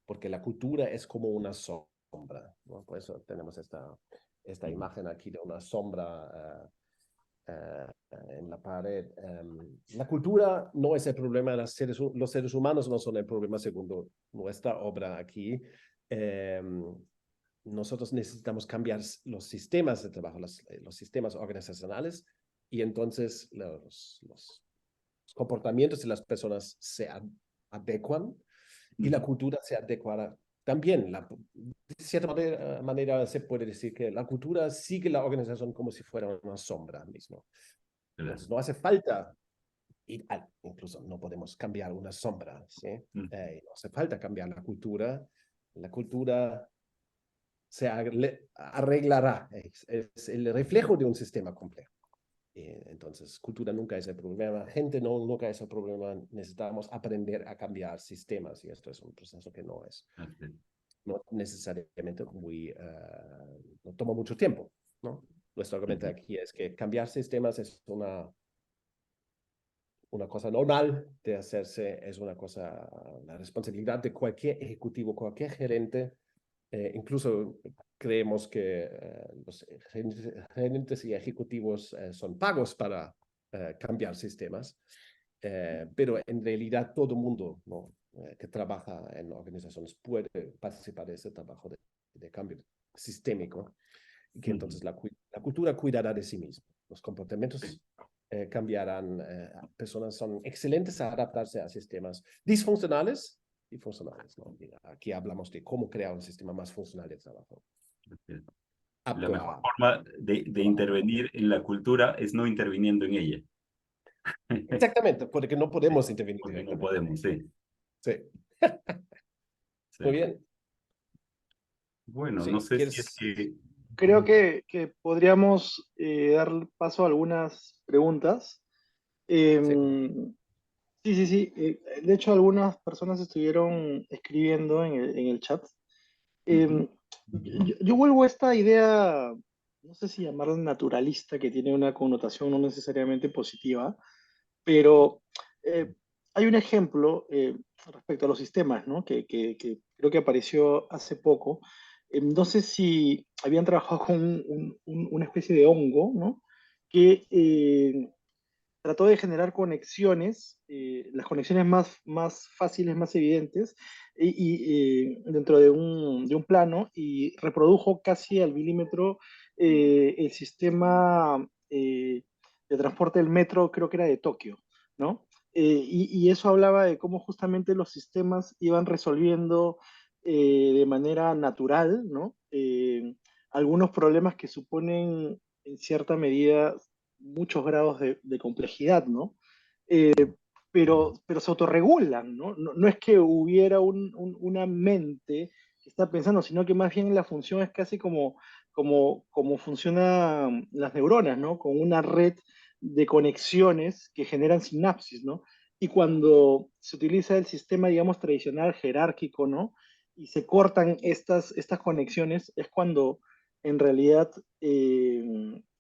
Porque la cultura es como una sombra, ¿no? Por eso tenemos esta imagen aquí de una sombra en la pared. La cultura no es el problema, los seres humanos no son el problema según nuestra obra aquí. Nosotros necesitamos cambiar los sistemas de trabajo, los sistemas organizacionales, y entonces los comportamientos de las personas se adecuan y la cultura se adecua también. De cierta manera se puede decir que la cultura sigue la organización como si fuera una sombra mismo. Entonces no hace falta, incluso no podemos cambiar una sombra, ¿sí? No hace falta cambiar la cultura se arreglará, es el reflejo de un sistema complejo. Entonces, cultura nunca es el problema, gente nunca es el problema, necesitamos aprender a cambiar sistemas y esto es un proceso que no necesariamente no toma mucho tiempo, ¿no? Nuestro argumento aquí es que cambiar sistemas es una cosa normal de hacerse, es una cosa, la responsabilidad de cualquier ejecutivo, cualquier gerente. Incluso creemos que los gerentes y ejecutivos son pagos para cambiar sistemas, pero en realidad todo el mundo, ¿no? Que trabaja en organizaciones puede participar de ese trabajo de cambio sistémico, y que entonces la cultura cuidará de sí misma. Los comportamientos cambiarán. Personas son excelentes a adaptarse a sistemas disfuncionales y funcionales, ¿no? Aquí hablamos de cómo crear un sistema más funcional de trabajo. La mejor forma de intervenir en la cultura es no interviniendo en ella. Exactamente, porque no podemos intervenir Porque directamente. no podemos, sí. Sí. Sí. Muy bien. Bueno, Sí, no sé si es que... Creo que podríamos dar paso a algunas preguntas. Sí. De hecho, algunas personas estuvieron escribiendo en el chat. Yo vuelvo a esta idea, no sé si llamarla naturalista, que tiene una connotación no necesariamente positiva, pero hay un ejemplo respecto a los sistemas, ¿no? Que creo que apareció hace poco. No sé si habían trabajado con una especie de hongo, ¿no? Que trató de generar conexiones, las conexiones más fáciles, más evidentes, dentro de un plano, y reprodujo casi al milímetro el sistema de transporte del metro, creo que era de Tokio, ¿no? Y eso hablaba de cómo justamente los sistemas iban resolviendo de manera natural, ¿no? Algunos problemas que suponen en cierta medida muchos grados de complejidad, ¿no? Pero se autorregulan, ¿no? No es que hubiera una mente que está pensando, sino que más bien la función es casi como funcionan las neuronas, ¿no? Con una red de conexiones que generan sinapsis, ¿no? Y cuando se utiliza el sistema, digamos, tradicional, jerárquico, ¿no? Y se cortan estas conexiones, es cuando en realidad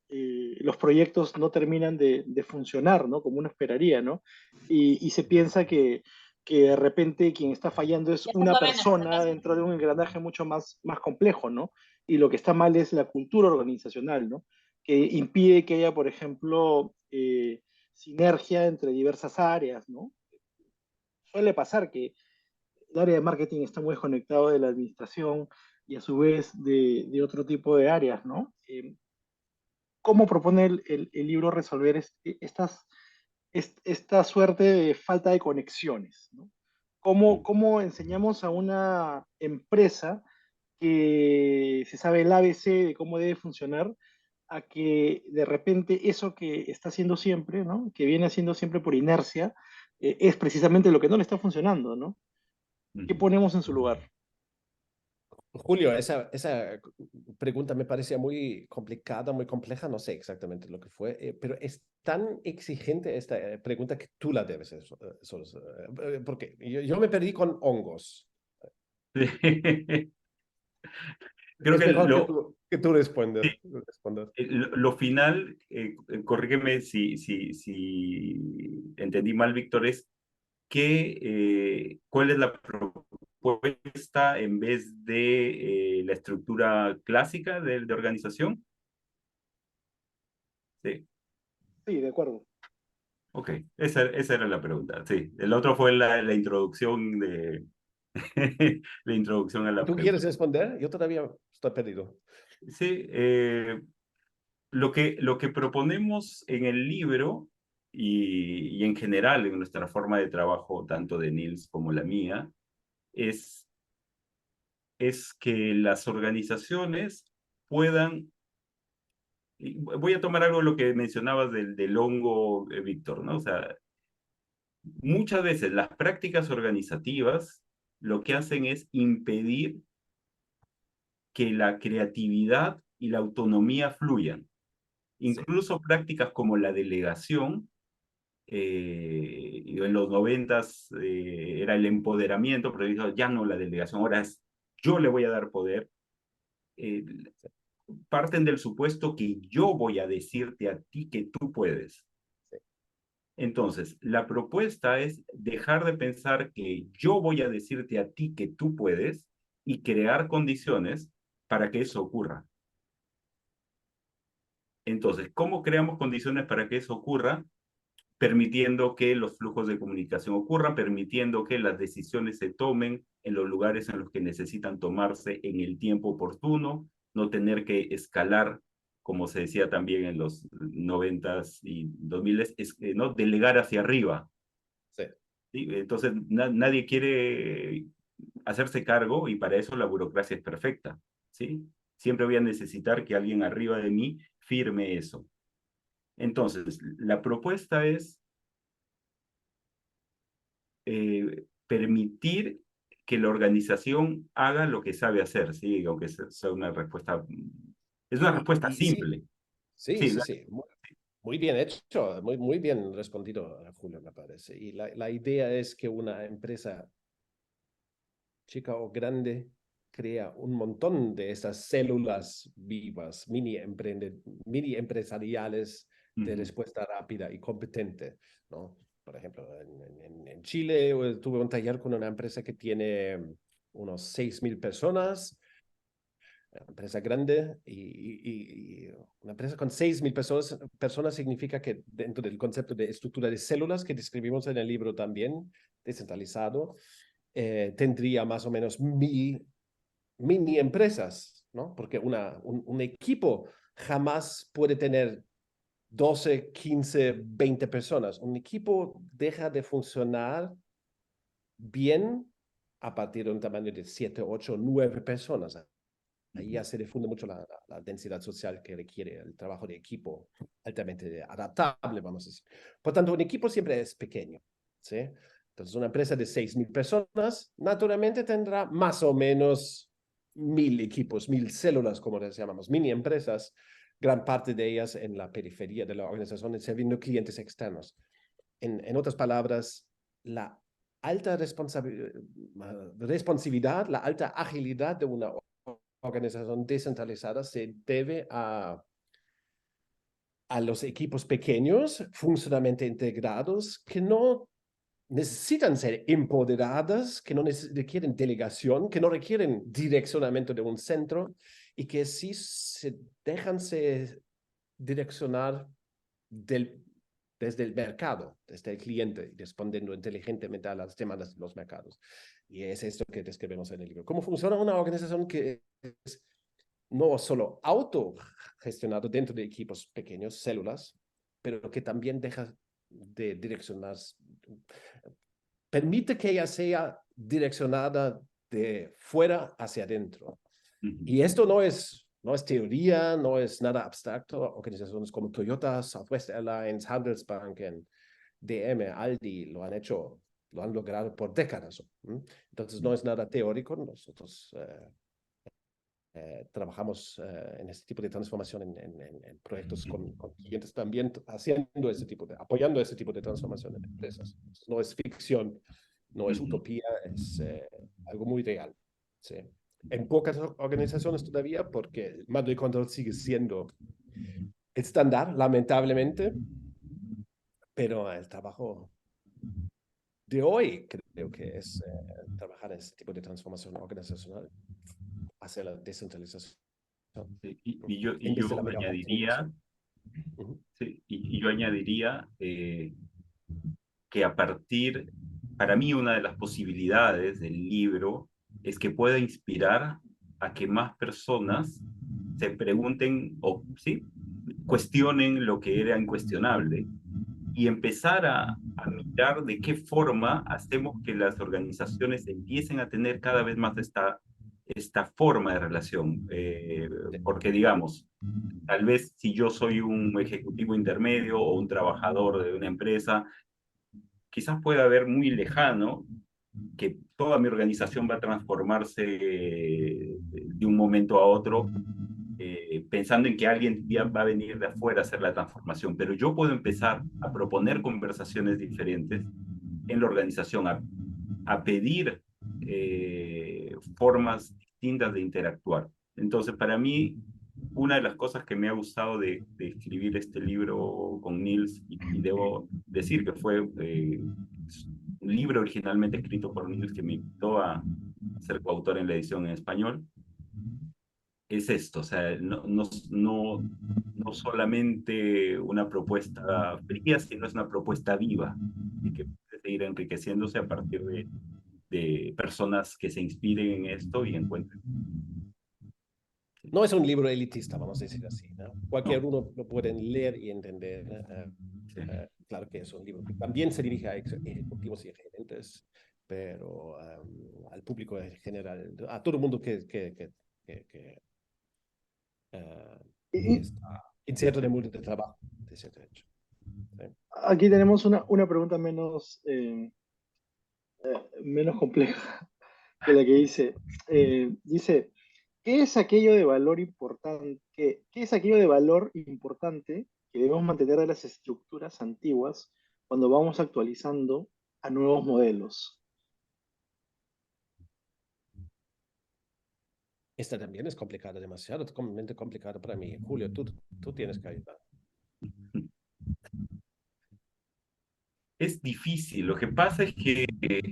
los proyectos no terminan de funcionar, ¿no? Como uno esperaría, ¿no? Y se piensa que de repente quien está fallando es una persona dentro de un engranaje mucho más complejo, ¿no? Y lo que está mal es la cultura organizacional, ¿no? Que impide que haya, por ejemplo, sinergia entre diversas áreas, ¿no? Suele pasar que el área de marketing está muy desconectado de la administración y a su vez de otro tipo de áreas, ¿no? ¿Cómo propone el libro resolver esta suerte de falta de conexiones, ¿no? ¿Cómo enseñamos a una empresa que se sabe el ABC de cómo debe funcionar a que de repente eso que está haciendo siempre, ¿no? Que viene haciendo siempre por inercia, es precisamente lo que no le está funcionando, ¿no? ¿Qué ponemos en su lugar? Julio, esa pregunta me parecía muy complicada, muy compleja, no sé exactamente lo que fue, pero es tan exigente esta pregunta que tú la debes porque yo me perdí con hongos. Creo Es que mejor que tú respondas. lo final, corrígeme si entendí mal, Víctor, es ¿cuál es la propuesta en vez de la estructura clásica de organización? Sí. Sí, de acuerdo. Ok, esa era la pregunta. Sí, el otro fue la introducción de la introducción a la ¿Tú quieres pregunta. responder? Yo todavía estoy perdido. Sí, lo que proponemos en el libro y en general en nuestra forma de trabajo, tanto de Nils como la mía, es, es que las organizaciones puedan, y voy a tomar algo de lo que mencionabas del hongo, Víctor, ¿no? O sea, muchas veces las prácticas organizativas lo que hacen es impedir que la creatividad y la autonomía fluyan. Sí. Incluso prácticas como la delegación, en los 90 era el empoderamiento, pero dijo, ya no la delegación, ahora es yo le voy a dar poder. Eh, Parten del supuesto que yo voy a decirte a ti que tú puedes. Entonces, la propuesta es dejar de pensar que yo voy a decirte a ti que tú puedes y crear condiciones para que eso ocurra. Entonces, ¿cómo creamos condiciones para que eso ocurra? Permitiendo que los flujos de comunicación ocurran, permitiendo que las decisiones se tomen en los lugares en los que necesitan tomarse en el tiempo oportuno, no tener que escalar, como se decía también en los 90s y 2000s, no delegar hacia arriba. Sí. ¿Sí? Entonces, nadie quiere hacerse cargo y para eso la burocracia es perfecta. ¿Sí? Siempre voy a necesitar que alguien arriba de mí firme eso. Entonces, la propuesta es permitir que la organización haga lo que sabe hacer, ¿sí? Aunque sea una respuesta, es una respuesta Y sí, simple. sí, Sí, sí, sí. Muy bien hecho, muy bien respondido, Julio, me parece. Y la idea es que una empresa chica o grande crea un montón de esas células vivas, mini empresariales de respuesta rápida y competente, ¿no? Por ejemplo, en Chile tuve un taller con una empresa que tiene unos 6.000 personas, una empresa grande, y una empresa con 6.000 personas significa que dentro del concepto de estructura de células que describimos en el libro también, descentralizado, tendría más o menos 1.000 mini empresas, ¿no? Porque un equipo jamás puede tener 12, 15, 20 personas. Un equipo deja de funcionar bien a partir de un tamaño de 7, 8, 9 personas. Ahí ya se difunde mucho la densidad social que requiere el trabajo de equipo altamente adaptable, vamos a decir. Por tanto, un equipo siempre es pequeño, ¿sí? Entonces, una empresa de 6.000 personas, naturalmente tendrá más o menos 1.000 equipos, 1.000 células, como les llamamos, mini empresas, gran parte de ellas en la periferia de la organización, sirviendo clientes externos. En otras palabras, la alta responsividad, la alta agilidad de una organización descentralizada se debe a los equipos pequeños, funcionalmente integrados, que no necesitan ser empoderadas, que no requieren delegación, que no requieren direccionamiento de un centro y que sí se dejan direccionar desde el mercado, desde el cliente, respondiendo inteligentemente a las demandas de los mercados. Y es esto que describimos en el libro. ¿Cómo funciona una organización que es no solo autogestionado dentro de equipos pequeños, células, pero que también deja de direccionar, permite que ella sea direccionada de fuera hacia adentro? Y esto no es teoría, no es nada abstracto. Organizaciones como Toyota, Southwest Airlines, Handelsbanken, DM, Aldi lo han hecho, lo han logrado por décadas. Entonces no es nada teórico. Nosotros trabajamos en este tipo de transformación en proyectos con clientes también haciendo ese tipo apoyando ese tipo de transformación en empresas. No es ficción, no es utopía, es algo muy real. ¿Sí? En pocas organizaciones todavía, porque el mando de control sigue siendo estándar, lamentablemente, pero el trabajo de hoy creo que es trabajar en este tipo de transformación organizacional hacia la descentralización Y en vez de yo la mera añadiría optimización. Sí, y yo añadiría que para mí una de las posibilidades del libro es que pueda inspirar a que más personas se pregunten o sí, cuestionen lo que era incuestionable y empezar a mirar de qué forma hacemos que las organizaciones empiecen a tener cada vez más esta forma de relación. Porque digamos, tal vez si yo soy un ejecutivo intermedio o un trabajador de una empresa, quizás pueda ver muy lejano que toda mi organización va a transformarse de un momento a otro, pensando en que alguien va a venir de afuera a hacer la transformación, pero yo puedo empezar a proponer conversaciones diferentes en la organización, a pedir formas distintas de interactuar. Entonces, para mí, una de las cosas que me ha gustado de escribir este libro con Niels, y debo decir que fue un libro originalmente escrito por Niels que me invitó a ser coautor en la edición en español, es esto, o sea, no solamente una propuesta fría, sino es una propuesta viva y que puede seguir enriqueciéndose a partir de personas que se inspiren en esto y encuentren. No es un libro elitista, vamos a decir así, ¿no? Cualquier No, uno lo puede leer y entender. sí. Claro que es un libro que también se dirige a ejecutivos y gerentes, pero al público en general, a todo el mundo que Y está inserto en el mundo del trabajo, de cierto hecho. ¿Sí? aquí tenemos una pregunta menos compleja que la que dice, ¿qué es aquello de valor importante, qué es aquello de valor importante que debemos mantener de las estructuras antiguas cuando vamos actualizando a nuevos modelos? Esta también es complicada, demasiado complicada para mí. Julio, tú tienes que ayudar. Es difícil, lo que pasa es que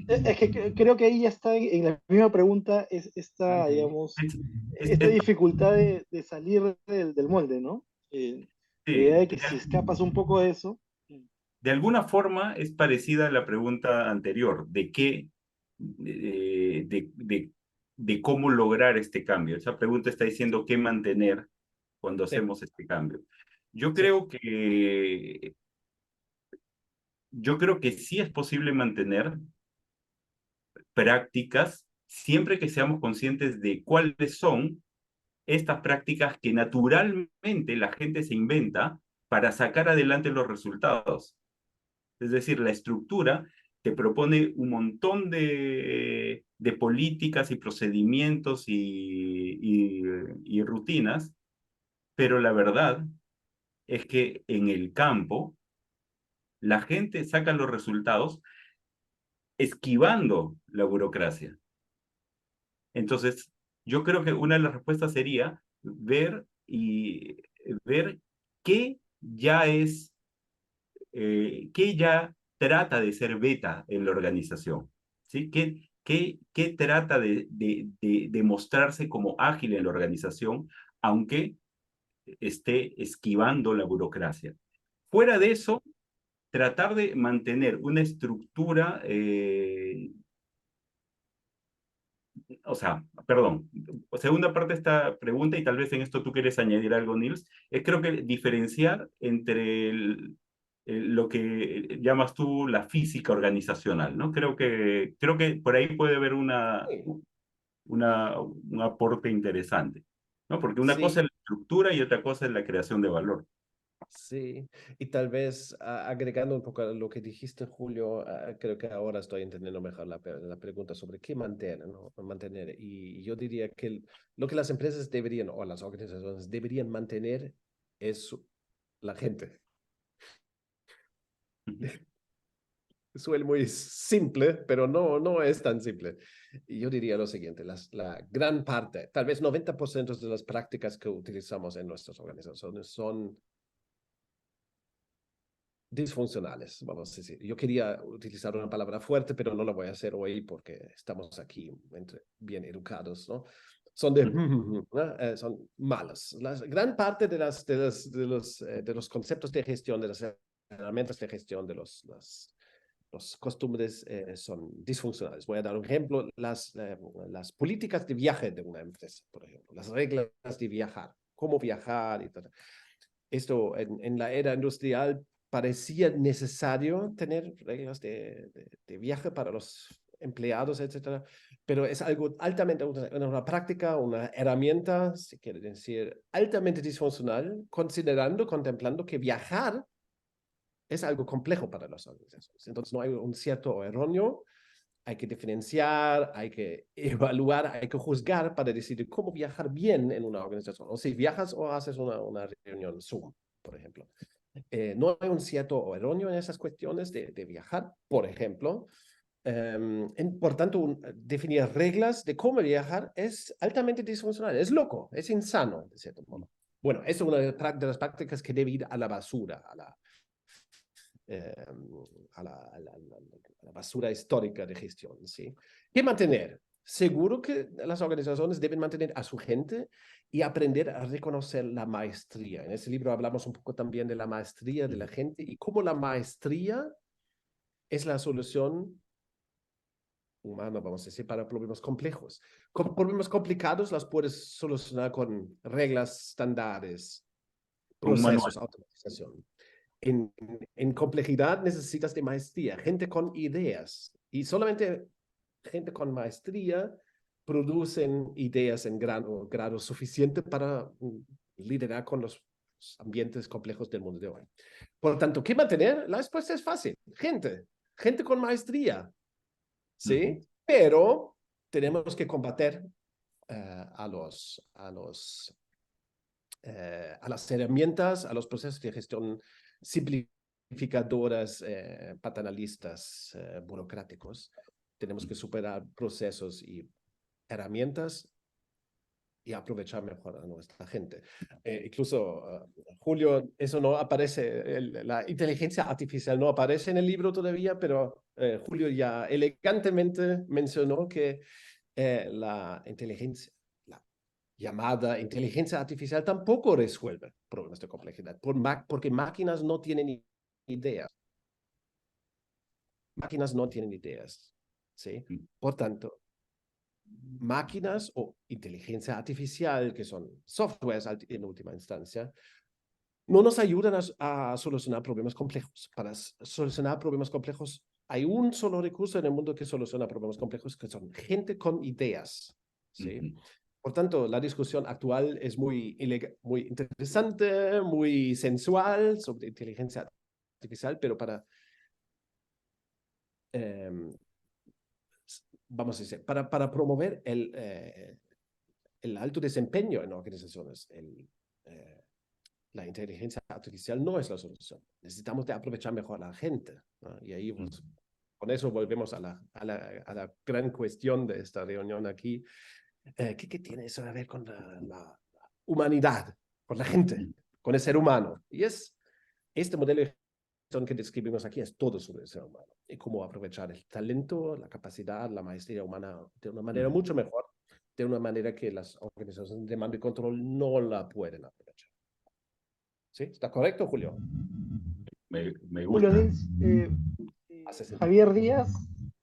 Es que creo que ahí ya está en la misma pregunta es esta, digamos, es, es, esta es, dificultad de salir del molde, ¿no? La idea sí, de que si escapas un poco de eso, de alguna forma es parecida a la pregunta anterior, de cómo lograr este cambio. Esa pregunta está diciendo qué mantener cuando Sí, hacemos este cambio. Yo sí, creo que, yo creo que sí es posible mantener prácticas siempre que seamos conscientes de cuáles son estas prácticas que naturalmente la gente se inventa para sacar adelante los resultados. Es decir, la estructura te propone un montón de políticas y procedimientos y rutinas, pero la verdad es que en el campo la gente saca los resultados esquivando la burocracia. Entonces, yo creo que una de las respuestas sería ver qué ya es, qué ya trata de ser beta en la organización, ¿sí? ¿Qué trata de mostrarse como ágil en la organización, aunque esté esquivando la burocracia? Fuera de eso, tratar de mantener una estructura o sea, perdón, segunda parte de esta pregunta, y tal vez en esto tú quieres añadir algo, Nils, es creo que diferenciar entre lo que llamas tú la física organizacional, ¿no? Creo que por ahí puede haber un aporte interesante, ¿no? Porque una cosa sí, es la estructura y otra cosa es la creación de valor. sí. Y tal vez agregando un poco a lo que dijiste, Julio, creo que ahora estoy entendiendo mejor la pregunta sobre qué mantener, ¿no? Mantener. Y yo diría que lo que las empresas deberían, o las organizaciones deberían mantener es la gente. Suena muy simple, pero no es tan simple. Y yo diría lo siguiente, la gran parte, tal vez 90% de las prácticas que utilizamos en nuestras organizaciones son disfuncionales, vamos a decir. Yo quería utilizar una palabra fuerte, pero no lo voy a hacer hoy porque estamos aquí bien educados, ¿no? son son malas. La gran parte de los conceptos de gestión, de las herramientas de gestión, de los costumbres son disfuncionales. Voy a dar un ejemplo, las políticas de viaje de una empresa, por ejemplo, las reglas de viajar, cómo viajar y todo. Esto en la era industrial parecía necesario tener reglas de viaje para los empleados, etcétera, pero es algo altamente, una práctica, una herramienta, si quiere decir, altamente disfuncional, contemplando que viajar es algo complejo para las organizaciones. Entonces no hay un cierto o erróneo, hay que diferenciar, hay que evaluar, hay que juzgar para decidir cómo viajar bien en una organización. O si viajas o haces una reunión Zoom, por ejemplo. No hay un cierto o erróneo en esas cuestiones de viajar, por ejemplo. Por tanto, definir reglas de cómo viajar es altamente disfuncional, es loco, es insano, de cierto modo. Bueno, es una de las prácticas que debe ir a la basura, a la basura histórica de gestión, ¿sí? ¿Qué mantener? Seguro que las organizaciones deben mantener a su gente y aprender a reconocer la maestría. En ese libro hablamos un poco también de la maestría de la gente y cómo la maestría es la solución humana, vamos a decir, para problemas complejos. Con problemas complicados las puedes solucionar con reglas estándares, Un manual. procesos, automatización. En complejidad necesitas de maestría, gente con ideas. Y solamente gente con maestría producen ideas en grado suficiente para liderar con los ambientes complejos del mundo de hoy. Por lo tanto, ¿qué mantener? La respuesta es fácil. Gente con maestría. ¿Sí? Pero tenemos que combater a las herramientas, a los procesos de gestión simplificadoras, paternalistas, burocráticos. Tenemos que superar procesos y herramientas y aprovechar mejor a nuestra gente. Incluso, Julio, eso no aparece, la inteligencia artificial no aparece en el libro todavía, pero Julio ya elegantemente mencionó que la llamada inteligencia artificial tampoco resuelve problemas de complejidad, porque máquinas no tienen ideas. Máquinas no tienen ideas, ¿sí? Por tanto, máquinas o inteligencia artificial, que son softwares en última instancia, no nos ayudan a solucionar problemas complejos. Para solucionar problemas complejos, hay un solo recurso en el mundo que soluciona problemas complejos, que son gente con ideas, ¿sí? Por tanto, la discusión actual es muy interesante, muy sensual sobre inteligencia artificial, pero vamos a decir, para promover el alto desempeño en organizaciones, la inteligencia artificial no es la solución. Necesitamos de aprovechar mejor a la gente, ¿no? Y ahí con eso volvemos a la gran cuestión de esta reunión aquí. ¿Qué tiene eso a ver con la humanidad, con la gente, con el ser humano? Y este modelo de gestión que describimos aquí es todo sobre el ser humano y cómo aprovechar el talento, la capacidad, la maestría humana de una manera mucho mejor, de una manera que las organizaciones de mando y control no la pueden aprovechar. ¿Sí? ¿Está correcto, Julio? Me Julio gusta. Nils, Javier Díaz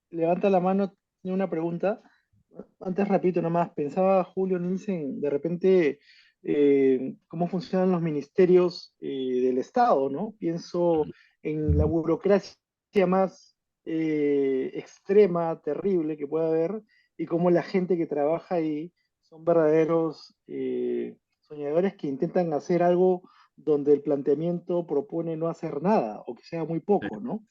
levanta la mano, tiene una pregunta. Antes, repito nomás, pensaba Julio Nils en de repente cómo funcionan los ministerios del Estado, ¿no? Pienso en la burocracia más extrema, terrible que pueda haber y cómo la gente que trabaja ahí son verdaderos soñadores que intentan hacer algo donde el planteamiento propone no hacer nada o que sea muy poco, ¿no?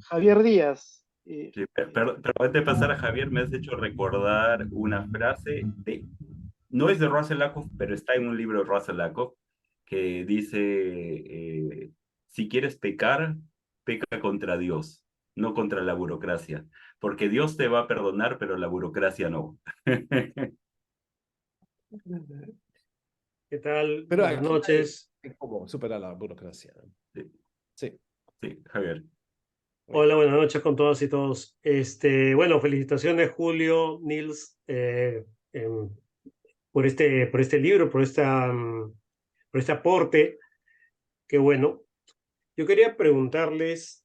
Javier Díaz. Sí, perdón, antes de pasar a Javier, me has hecho recordar una frase no es de Russell Lakoff, pero está en un libro de Russell Lakoff, que dice, si quieres pecar, peca contra Dios, no contra la burocracia, porque Dios te va a perdonar, pero la burocracia no. ¿Qué tal? Pero Buenas noches. ¿Cómo superar la burocracia? Sí, Sí. sí, Javier. Hola, buenas noches con todas y todos. Bueno, felicitaciones, Julio, Nils. por este libro, por este aporte. Que bueno, yo quería preguntarles,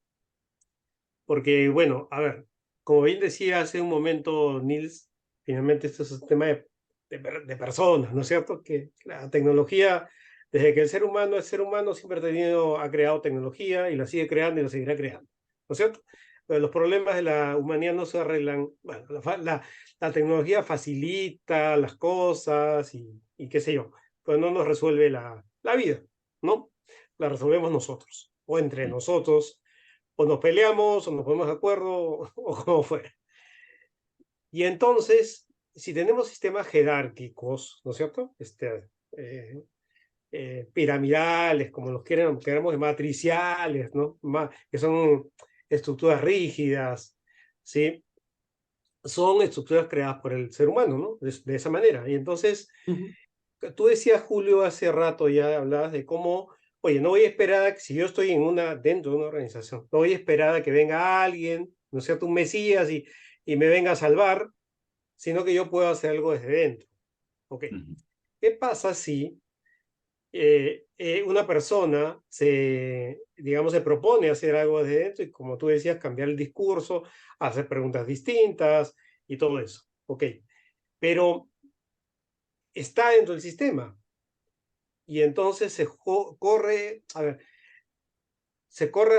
porque bueno, a ver, como bien decía hace un momento Nils, finalmente esto es un tema de personas, ¿no es cierto? Que la tecnología, desde que el ser humano es ser humano, siempre ha creado tecnología y la sigue creando y la seguirá creando, ¿no es cierto? Pero los problemas de la humanidad no se arreglan, bueno, la tecnología facilita las cosas y qué sé yo, pero no nos resuelve la vida, ¿no? La resolvemos nosotros, o entre nosotros, o nos peleamos, o nos ponemos de acuerdo, o como fuera. Y entonces, si tenemos sistemas jerárquicos, ¿no es cierto? Piramidales, como los queremos, matriciales, ¿no? Que son estructuras rígidas, ¿sí? Son estructuras creadas por el ser humano, ¿no? De esa manera. Y entonces, tú decías, Julio, hace rato ya hablabas de cómo, oye, no voy a esperar a que, si yo estoy dentro de una organización, no voy a esperar a que venga alguien, ¿no es cierto?, un mesías y me venga a salvar, sino que yo puedo hacer algo desde dentro. Ok. ¿Qué pasa si una persona digamos, se propone hacer algo desde dentro y, como tú decías, cambiar el discurso, hacer preguntas distintas y todo eso? Ok. Pero está dentro del sistema. Y entonces se corre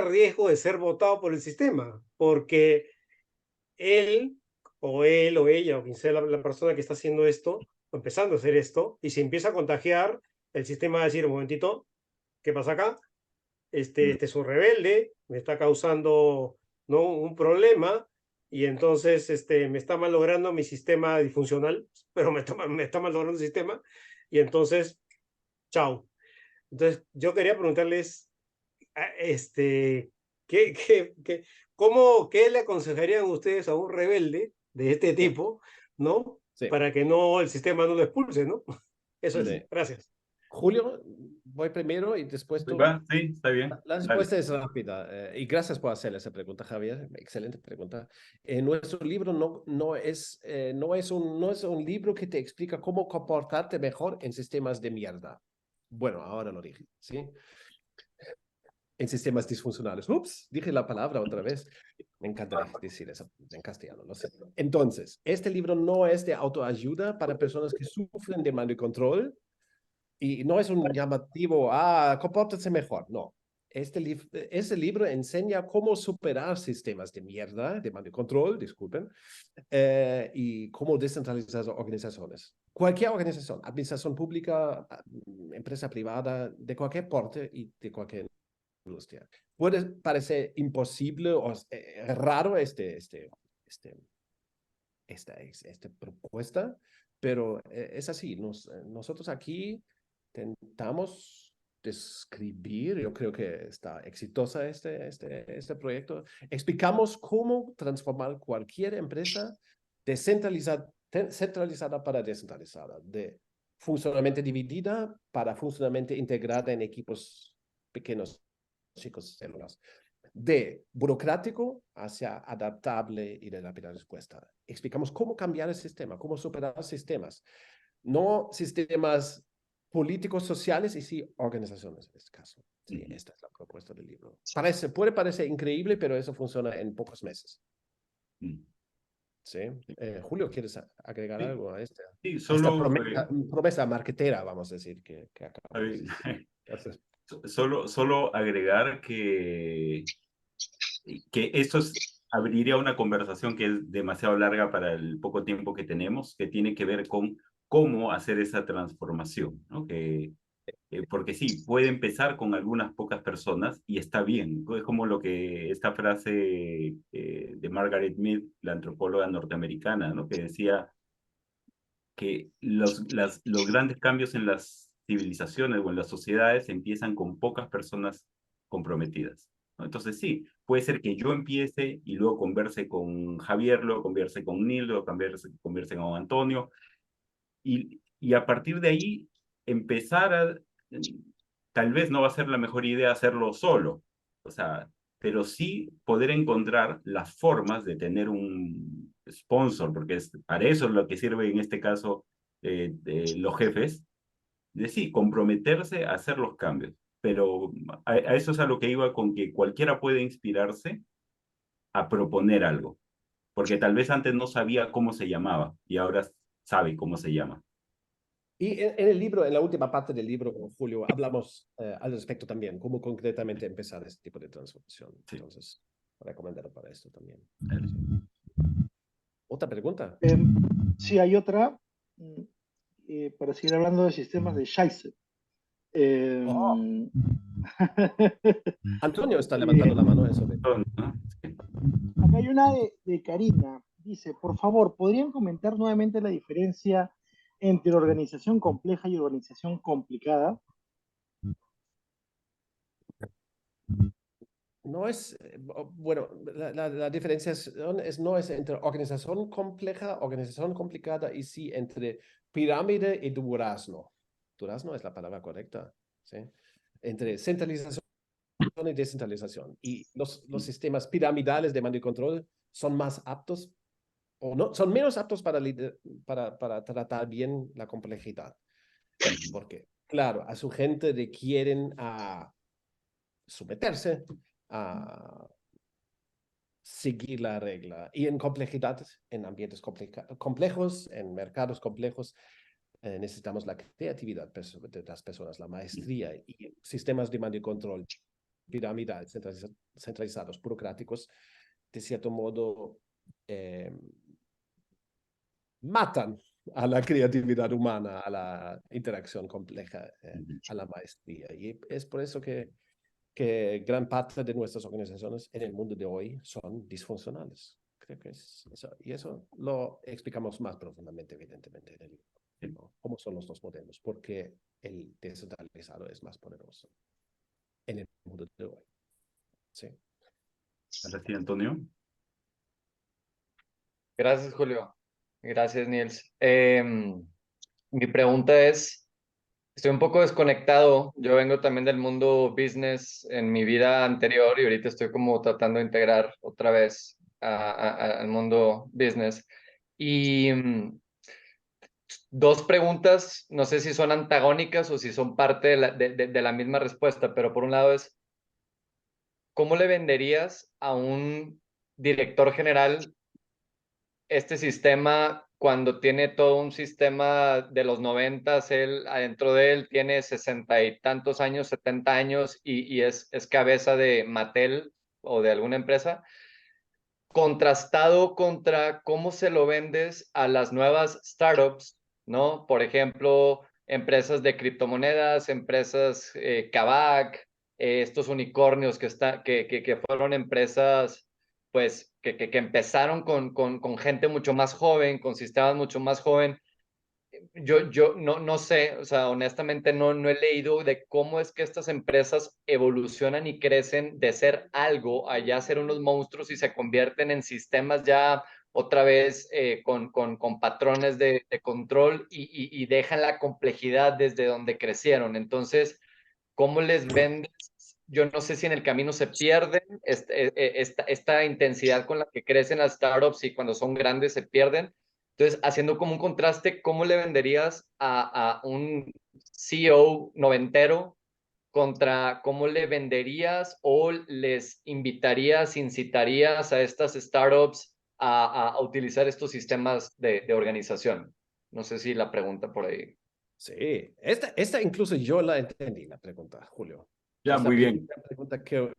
riesgo de ser votado por el sistema, porque él o ella, o quien sea la persona que está haciendo esto, o empezando a hacer esto, y se empieza a contagiar, el sistema va a decir, un momentito, ¿qué pasa acá? Este es un rebelde, me está causando, ¿no?, un problema, y entonces me está malogrando mi sistema disfuncional, pero me está malogrando el sistema, y entonces, chao. Entonces, yo quería preguntarles, ¿qué, qué le aconsejarían ustedes a un rebelde de este tipo, ¿no? Sí. Para que el sistema no lo expulse, ¿no? Eso es. Sí. Gracias. Julio, voy primero y después tú. Sí, está bien. La respuesta es rápida y gracias por hacer esa pregunta, Javier. Excelente pregunta. Nuestro libro no es un libro que te explica cómo comportarte mejor en sistemas de mierda. Bueno, ahora lo dije, ¿sí? En sistemas disfuncionales. Ups, dije la palabra otra vez. Me encanta decir eso en castellano, no sé. Entonces, este libro no es de autoayuda para personas que sufren de mando y control. Y no es un llamativo, compórtense mejor, no. Este libro enseña cómo superar sistemas de mierda, de mando y control, disculpen, y cómo descentralizar organizaciones. Cualquier organización, administración pública, empresa privada, de cualquier porte y de cualquier industria. Puede parecer imposible o raro esta propuesta, pero es así. Nosotros aquí intentamos describir, yo creo que está exitosa este proyecto. Explicamos cómo transformar cualquier empresa centralizada para descentralizada, de funcionalmente dividida para funcionalmente integrada en equipos pequeños, chicos, células, de burocrático hacia adaptable y de rápida respuesta. Explicamos cómo cambiar el sistema, cómo superar sistemas, no sistemas políticos, sociales y sí organizaciones en este caso. Sí, esta es la propuesta del libro. Puede parecer increíble, pero eso funciona en pocos meses. Sí. Julio, ¿quieres agregar algo a esta? Sí, solo... promesa marketera, vamos a decir, que acabamos. Solo agregar que esto abriría una conversación que es demasiado larga para el poco tiempo que tenemos, que tiene que ver con cómo hacer esa transformación, ¿no? Porque sí, puede empezar con algunas pocas personas y está bien. Es como esta frase de Margaret Mead, la antropóloga norteamericana, ¿no?, que decía que los grandes cambios en las civilizaciones o en las sociedades empiezan con pocas personas comprometidas, ¿no? Entonces sí, puede ser que yo empiece y luego converse con Javier, luego converse con Neil, luego converse con Antonio, y a partir de ahí empezar tal vez no va a ser la mejor idea hacerlo solo, o sea, pero sí poder encontrar las formas de tener sponsor, porque para eso es lo que sirve en este caso los jefes, de sí, comprometerse a hacer los cambios. Pero a eso es a lo que iba con que cualquiera puede inspirarse a proponer algo, porque tal vez antes no sabía cómo se llamaba y ahora sabe cómo se llama. Y en el libro, en la última parte del libro, Julio, hablamos al respecto también, cómo concretamente empezar este tipo de transformación. Sí. Entonces, recomendado para esto también. Claro. ¿Otra pregunta? Sí, hay otra, para seguir hablando de sistemas de Scheisse. Oh. Antonio está levantando la mano. Eso de... ¿No? Acá hay una de Karina. Dice, por favor, ¿podrían comentar nuevamente la diferencia entre organización compleja y organización complicada? No es, bueno, la diferencia no es entre organización compleja, organización complicada, y sí entre pirámide y durazno. Durazno es la palabra correcta, ¿sí? Entre centralización y descentralización. Y los sistemas piramidales de mando y control son más aptos, o no, son menos aptos para tratar bien la complejidad. Porque, claro, a su gente requieren a someterse, a seguir la regla. Y en complejidad, en ambientes complejos, en mercados complejos, necesitamos la creatividad de las personas, la maestría, y sistemas de mando y control piramidal, centralizados, burocráticos, de cierto modo matan a la creatividad humana, a la interacción compleja, a la maestría. Y es por eso que gran parte de nuestras organizaciones en el mundo de hoy son disfuncionales. Creo que es eso. Y eso lo explicamos más profundamente, evidentemente, en el libro, ¿no? ¿Cómo son los dos modelos? Porque el descentralizado es más poderoso en el mundo de hoy. Sí. Ahora sí, Antonio. Gracias, Julio. Gracias, Niels. Mi pregunta es, estoy un poco desconectado. Yo vengo también del mundo business en mi vida anterior y ahorita estoy como tratando de integrar otra vez al mundo business. Y dos preguntas, no sé si son antagónicas o si son parte de la misma respuesta, pero por un lado es, ¿cómo le venderías a un director general este sistema cuando tiene todo un sistema de los 90s? Él, adentro de él, tiene 60 y tantos años, 70 años y es cabeza de Mattel o de alguna empresa, contrastado contra cómo se lo vendes a las nuevas startups, ¿no? Por ejemplo, empresas de criptomonedas, empresas Kavak, estos unicornios que fueron empresas, pues, que empezaron con gente mucho más joven, con sistemas mucho más joven. Yo no sé, o sea, honestamente no he leído de cómo es que estas empresas evolucionan y crecen de ser algo a ya ser unos monstruos y se convierten en sistemas ya otra vez con patrones de control y dejan la complejidad desde donde crecieron. Entonces, ¿cómo les vendes? Yo no sé si en el camino se pierden esta intensidad con la que crecen las startups y cuando son grandes se pierden. Entonces, haciendo como un contraste, ¿cómo le venderías a un CEO noventero contra cómo le venderías o les invitarías, incitarías a estas startups a utilizar estos sistemas de organización? No sé si la pregunta por ahí. Sí, esta incluso yo la entendí, la pregunta, Julio. Ya, Es la muy bien. pregunta que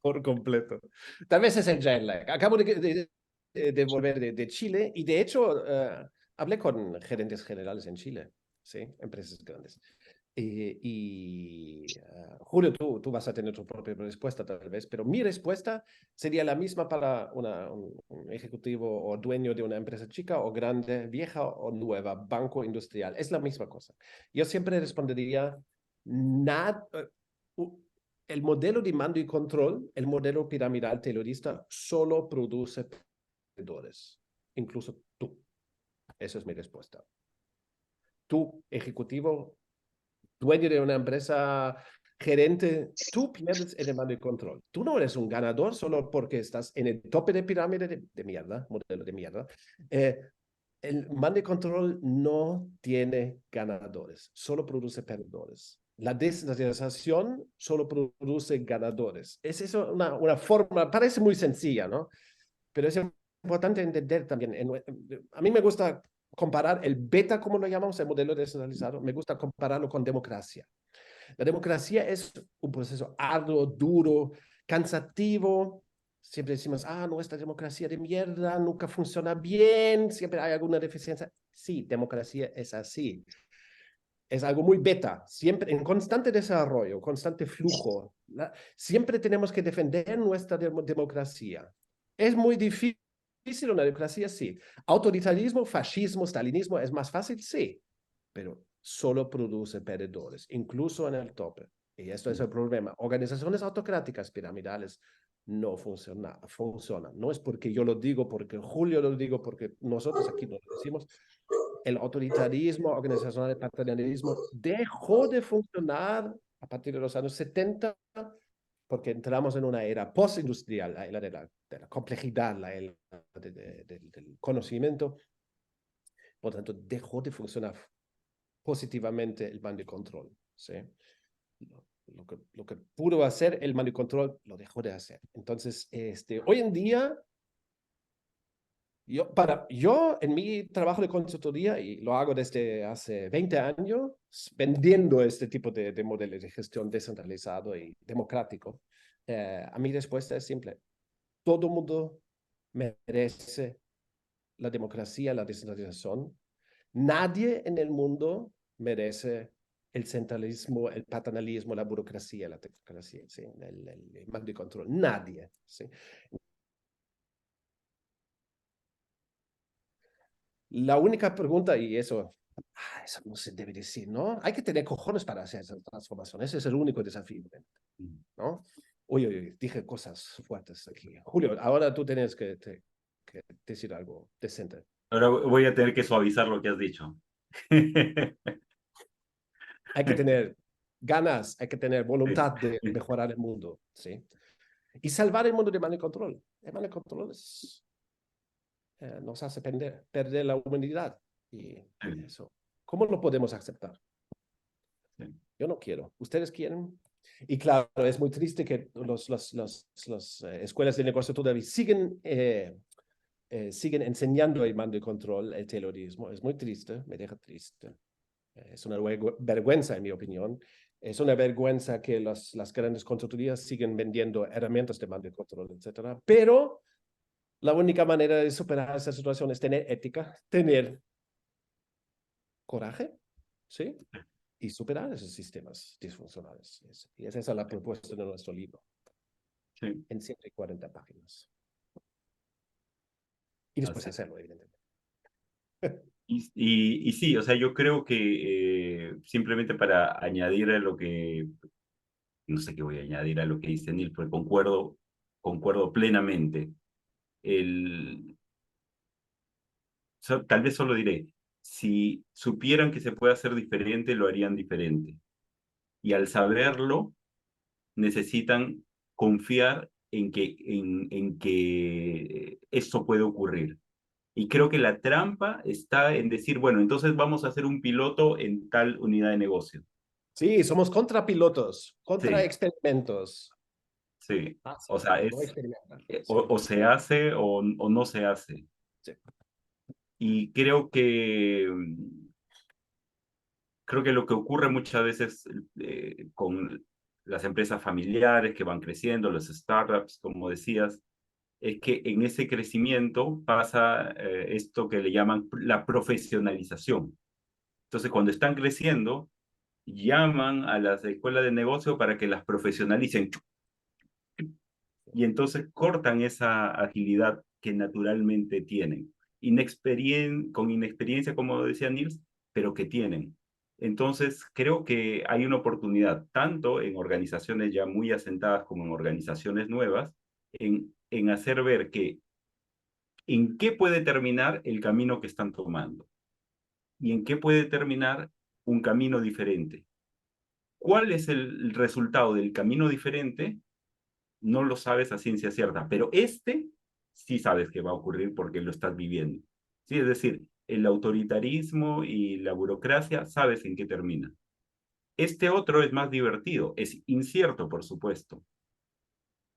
por completo. Tal vez es el jet lag. Acabo de volver de Chile y de hecho hablé con gerentes generales en Chile, ¿sí? Empresas grandes. Julio, tú vas a tener tu propia respuesta tal vez, pero mi respuesta sería la misma para un ejecutivo o dueño de una empresa chica o grande, vieja o nueva, banco industrial. Es la misma cosa. Yo siempre respondería, el modelo de mando y control, el modelo piramidal terrorista, solo produce perdedores, incluso tú. Esa es mi respuesta. Tú, ejecutivo, dueño de una empresa gerente, tú pierdes el mando de control. Tú no eres un ganador solo porque estás en el tope de pirámide de mierda, modelo de mierda. El mando de control no tiene ganadores, solo produce perdedores. La descentralización solo produce ganadores. Es eso una forma, parece muy sencilla, ¿no? Pero es importante entender también. A mí me gusta comparar el beta, como lo llamamos, el modelo descentralizado, me gusta compararlo con democracia. La democracia es un proceso arduo, duro, cansativo. Siempre decimos, nuestra democracia de mierda nunca funciona bien, siempre hay alguna deficiencia. Sí, democracia es así. Es algo muy beta, siempre en constante desarrollo, constante flujo. Siempre tenemos que defender nuestra democracia. Es muy difícil una democracia, sí. Autoritarismo, fascismo, stalinismo, ¿es más fácil? Sí, pero solo produce perdedores, incluso en el tope. Y esto es el problema. Organizaciones autocráticas piramidales no funcionan. No es porque yo lo digo, porque Julio lo digo, porque nosotros aquí lo decimos. El autoritarismo organizacional, el paternalismo dejó de funcionar a partir de los años 70 porque entramos en una era postindustrial, la era de la complejidad, la era del conocimiento. Por lo tanto, dejó de funcionar positivamente el mando de control. ¿Sí? Lo que pudo hacer el mando de control, lo dejó de hacer. Entonces, hoy en día, yo en mi trabajo de consultoría, y lo hago desde hace 20 años, vendiendo este tipo de modelos de gestión descentralizado y democrático, a mi respuesta es simple. Todo mundo merece la democracia, la descentralización. Nadie en el mundo merece el centralismo, el paternalismo, la burocracia, la tecnocracia, ¿sí? el mando de control. Nadie. ¿Sí? La única pregunta, y eso no se debe decir, ¿no? Hay que tener cojones para hacer esa transformación. Ese es el único desafío, ¿no? Uy, dije cosas fuertes aquí. Julio, ahora tú tienes que decir algo decente. Ahora voy a tener que suavizar lo que has dicho. Hay que tener ganas, hay que tener voluntad Sí. de mejorar el mundo, ¿sí? Y salvar el mundo de mando de control. El mando de control nos hace perder la humanidad. Y eso, ¿cómo lo podemos aceptar? Sí. Yo no quiero. ¿Ustedes quieren? Y claro, es muy triste que las escuelas de negocio todavía siguen enseñando el mando de control, el terrorismo. Es muy triste, me deja triste. Es una vergüenza, en mi opinión. Es una vergüenza que las grandes consultorías siguen vendiendo herramientas de mando de control, etc. Pero la única manera de superar esa situación es tener ética, tener coraje, ¿sí? Y superar esos sistemas disfuncionales. Y esa es la propuesta de nuestro libro, Sí. en 140 páginas. Y después Así. hacerlo, evidentemente. Y sí, o sea, yo creo que simplemente para añadir a lo que, no sé qué voy a añadir a lo que dice Neil, porque concuerdo plenamente. Tal vez solo diré, si supieran que se puede hacer diferente, lo harían diferente. Y al saberlo, necesitan confiar en que esto puede ocurrir. Y creo que la trampa está en decir, bueno, entonces vamos a hacer un piloto en tal unidad de negocio. Sí, somos contrapilotos, contra Sí, experimentos. sí. Sí, O sea, no experimentan. Sí. o se hace o no se hace. Sí. Y creo que lo que ocurre muchas veces con las empresas familiares que van creciendo, los startups, como decías, es que en ese crecimiento pasa esto que le llaman la profesionalización. Entonces, cuando están creciendo, llaman a las escuelas de negocio para que las profesionalicen y entonces cortan esa agilidad que naturalmente tienen. Con inexperiencia, como decía Nils, pero que tienen. Entonces, creo que hay una oportunidad, tanto en organizaciones ya muy asentadas como en organizaciones nuevas, en hacer ver en qué puede terminar el camino que están tomando y en qué puede terminar un camino diferente. ¿Cuál es el resultado del camino diferente? No lo sabes a ciencia cierta, pero sí sabes que va a ocurrir porque lo estás viviendo. Sí, es decir, el autoritarismo y la burocracia sabes en qué termina. Este otro es más divertido, es incierto, por supuesto,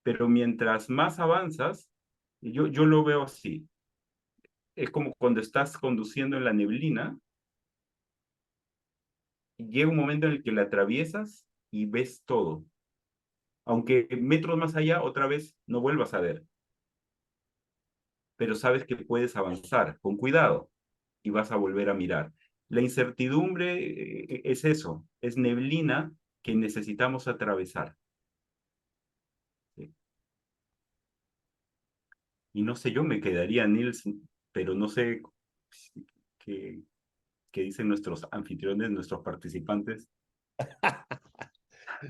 pero mientras más avanzas, yo lo veo así. Es como cuando estás conduciendo en la neblina, llega un momento en el que la atraviesas y ves todo. Aunque metros más allá, otra vez no vuelvas a ver. Pero sabes que puedes avanzar con cuidado y vas a volver a mirar. La incertidumbre es eso, es neblina que necesitamos atravesar. ¿Sí? Y no sé, yo me quedaría, Nils, pero no sé qué dicen nuestros anfitriones, nuestros participantes.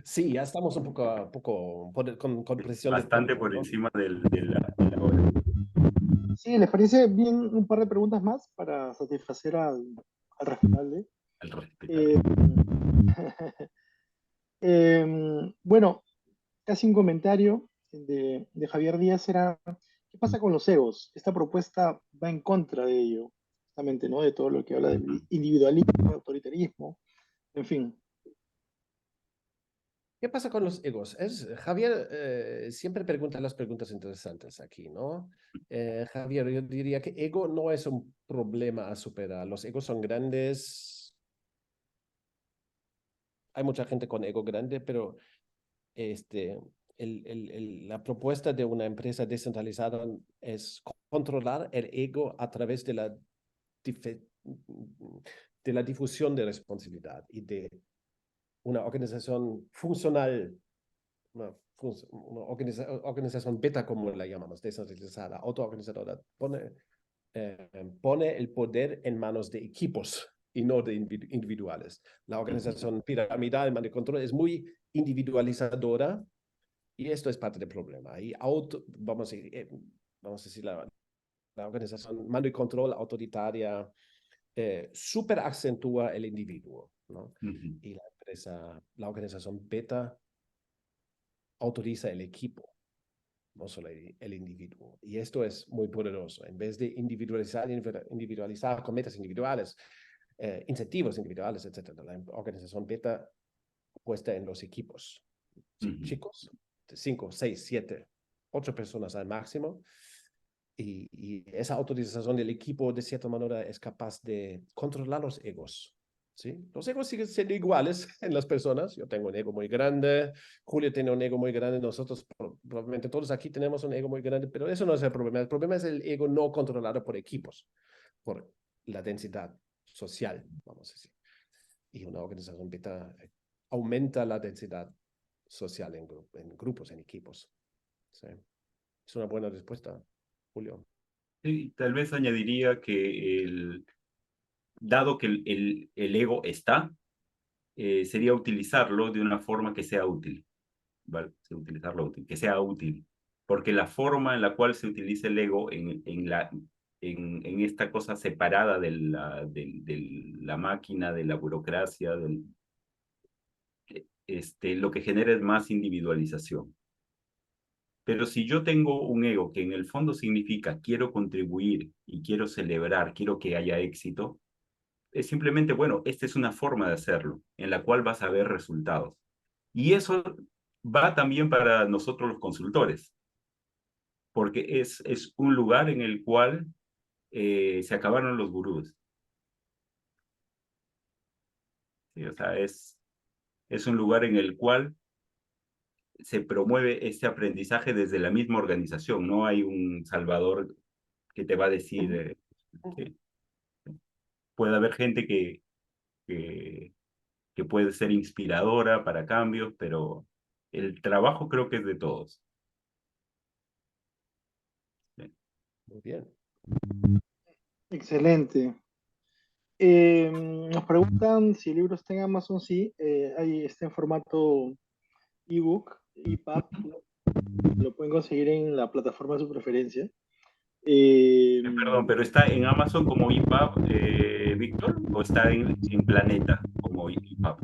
Sí, ya estamos un poco con presión de Bastante tiempo, por ¿no? encima de la hora. Sí, ¿les parece bien un par de preguntas más para satisfacer al responsable? Al respecto. Bueno, casi un comentario de Javier Díaz era, ¿qué pasa con los egos? Esta propuesta va en contra de ello, justamente, ¿no? De todo lo que habla del individualismo, autoritarismo, en fin. ¿Qué pasa con los egos? Javier siempre pregunta las preguntas interesantes aquí, ¿no? Javier, yo diría que ego no es un problema a superar. Los egos son grandes. Hay mucha gente con ego grande, pero la propuesta de una empresa descentralizada es controlar el ego a través de la difusión de responsabilidad y de una organización funcional, una organización beta, como la llamamos, descentralizada, autoorganizadora, pone el poder en manos de equipos y no de individuales. La organización piramidal, de control, es muy individualizadora y esto es parte del problema. Y vamos a decir, la organización mando y control autoritaria super acentúa el individuo, ¿no? Y la organización beta autoriza el equipo, no solo el individuo. Y esto es muy poderoso. En vez de individualizar con metas individuales, incentivos individuales, etc., la organización beta puesta en los equipos. Chicos, 5, 6, 7, 8 personas al máximo. Y esa autorización del equipo, de cierta manera, es capaz de controlar los egos. ¿Sí? Los egos siguen siendo iguales en las personas. Yo tengo un ego muy grande, Julio tiene un ego muy grande, nosotros probablemente todos aquí tenemos un ego muy grande, pero eso no es el problema. El problema es el ego no controlado por equipos, por la densidad social, vamos a decir. Y una organización beta aumenta la densidad social en grupos, en equipos. ¿Sí? Es una buena respuesta, Julio. Sí, tal vez añadiría que dado que el ego está, sería utilizarlo de una forma que sea útil, ¿vale? Utilizarlo útil, que sea útil, porque la forma en la cual se utiliza el ego en esta cosa separada de la máquina, de la burocracia, lo que genera es más individualización. Pero si yo tengo un ego que en el fondo significa quiero contribuir y quiero celebrar, quiero que haya éxito, es simplemente, bueno, esta es una forma de hacerlo, en la cual vas a ver resultados. Y eso va también para nosotros los consultores, porque es un lugar en el cual se acabaron los gurús. ¿Sí? O sea, es un lugar en el cual se promueve este aprendizaje desde la misma organización. No hay un salvador que te va a decir que puede haber gente que puede ser inspiradora para cambios, pero el trabajo creo que es de todos. Sí. Muy bien. Excelente. Nos preguntan si el libro está en Amazon. Sí, ahí está en formato ebook, EPUB, lo pueden conseguir en la plataforma de su preferencia. Perdón, pero ¿está en Amazon como EPUB, Víctor? ¿O está en Planeta como EPUB?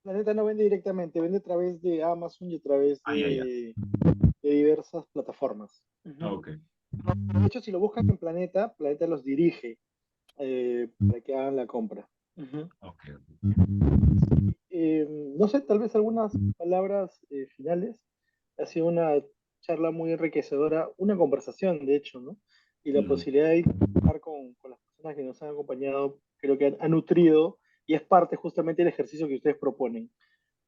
Planeta no vende directamente, vende a través de Amazon y a través Ya. de diversas plataformas. Ok. De hecho, si lo buscan en Planeta, Planeta los dirige para que hagan la compra. Ok. No sé, tal vez algunas palabras finales. Ha sido una charla muy enriquecedora, una conversación, de hecho, ¿no? Y la posibilidad de estar con las personas que nos han acompañado, creo que ha nutrido y es parte justamente del ejercicio que ustedes proponen.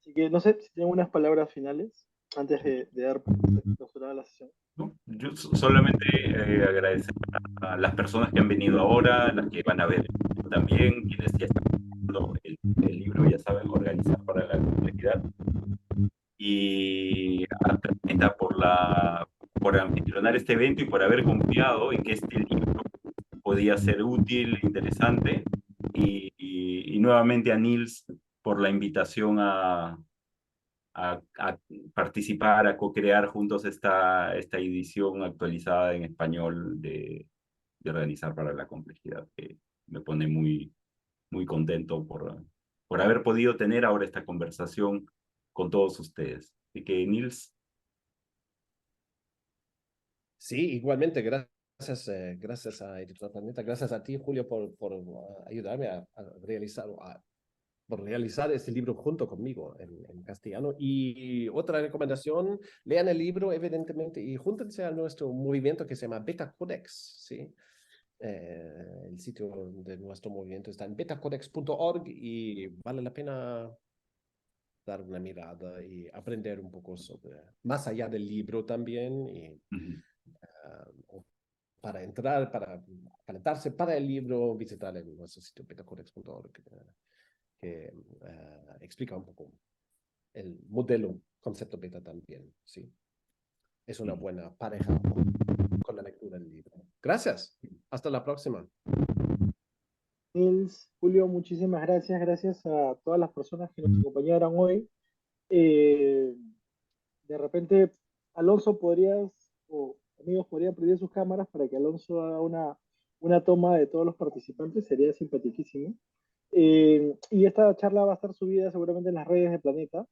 Así que no sé si tienen unas palabras finales antes de dar por clausurada la sesión. ¿No? Yo solamente agradecer a las personas que han venido ahora, las que van a ver también, quienes ya están viendo el libro, ya saben, organizar para la complejidad. Y a Planeta por anfitrionar este evento y por haber confiado en que este libro podía ser útil, interesante. Y nuevamente a Nils por la invitación a participar, a co-crear juntos esta edición actualizada en español de Organizar para la Complejidad, que me pone muy contento por haber podido tener ahora esta conversación con todos ustedes. Así que, Nils. Sí, igualmente, gracias a Editorial Planeta, gracias a ti, Julio, por ayudarme por realizar este libro junto conmigo en castellano. Y otra recomendación, lean el libro, evidentemente, y júntense a nuestro movimiento que se llama Beta Codex, ¿sí? El sitio de nuestro movimiento está en betacodex.org y vale la pena dar una mirada y aprender un poco sobre, más allá del libro también, y para entrar, para calentarse para el libro, visitar nuestro sitio betacodex.org, que explica un poco el modelo concepto beta también, ¿sí? Es una buena pareja con la lectura del libro. Gracias. Hasta la próxima. Nils, Julio, muchísimas gracias. Gracias a todas las personas que nos acompañaron hoy. De repente, Alonso, o amigos, podrían prender sus cámaras para que Alonso haga una toma de todos los participantes. Sería simpaticísimo. Y esta charla va a estar subida seguramente en las redes de Planeta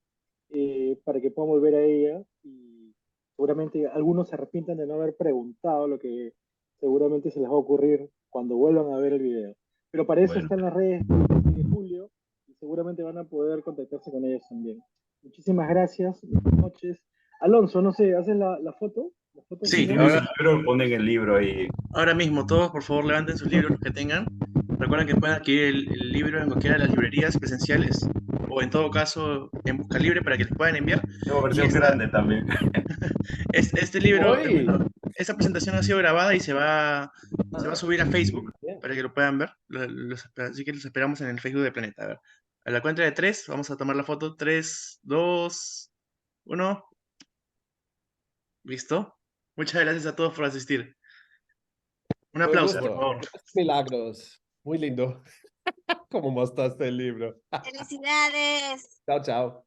para que puedan volver a ella. Y seguramente algunos se arrepientan de no haber preguntado lo que seguramente se les va a ocurrir cuando vuelvan a ver el video. Pero para eso Bueno, están las redes de Julio y seguramente van a poder contactarse con ellos también. Muchísimas gracias. Buenas noches. Alonso, no sé, ¿haces la foto? ¿La foto Sí, final? su libro, ponen el libro ahí. ahora mismo todos por favor levanten sus libros, los que tengan. Recuerden que pueden adquirir el libro en cualquiera de las librerías presenciales o en todo caso en Busca Libre para que les puedan enviar. Tengo Y versión grande también. este libro, ¡Hoy! esta presentación ha sido grabada y se va a subir a Facebook Bien. para que lo puedan ver. Así que los esperamos en el Facebook de Planeta. A ver, a la cuenta de 3, vamos a tomar la foto. 3, 2, 1. ¿Listo? Muchas gracias a todos por asistir. Un Fue un aplauso, por gusto. favor. Milagros. Muy lindo. Cómo mostraste el libro. Felicidades. Chao, chao.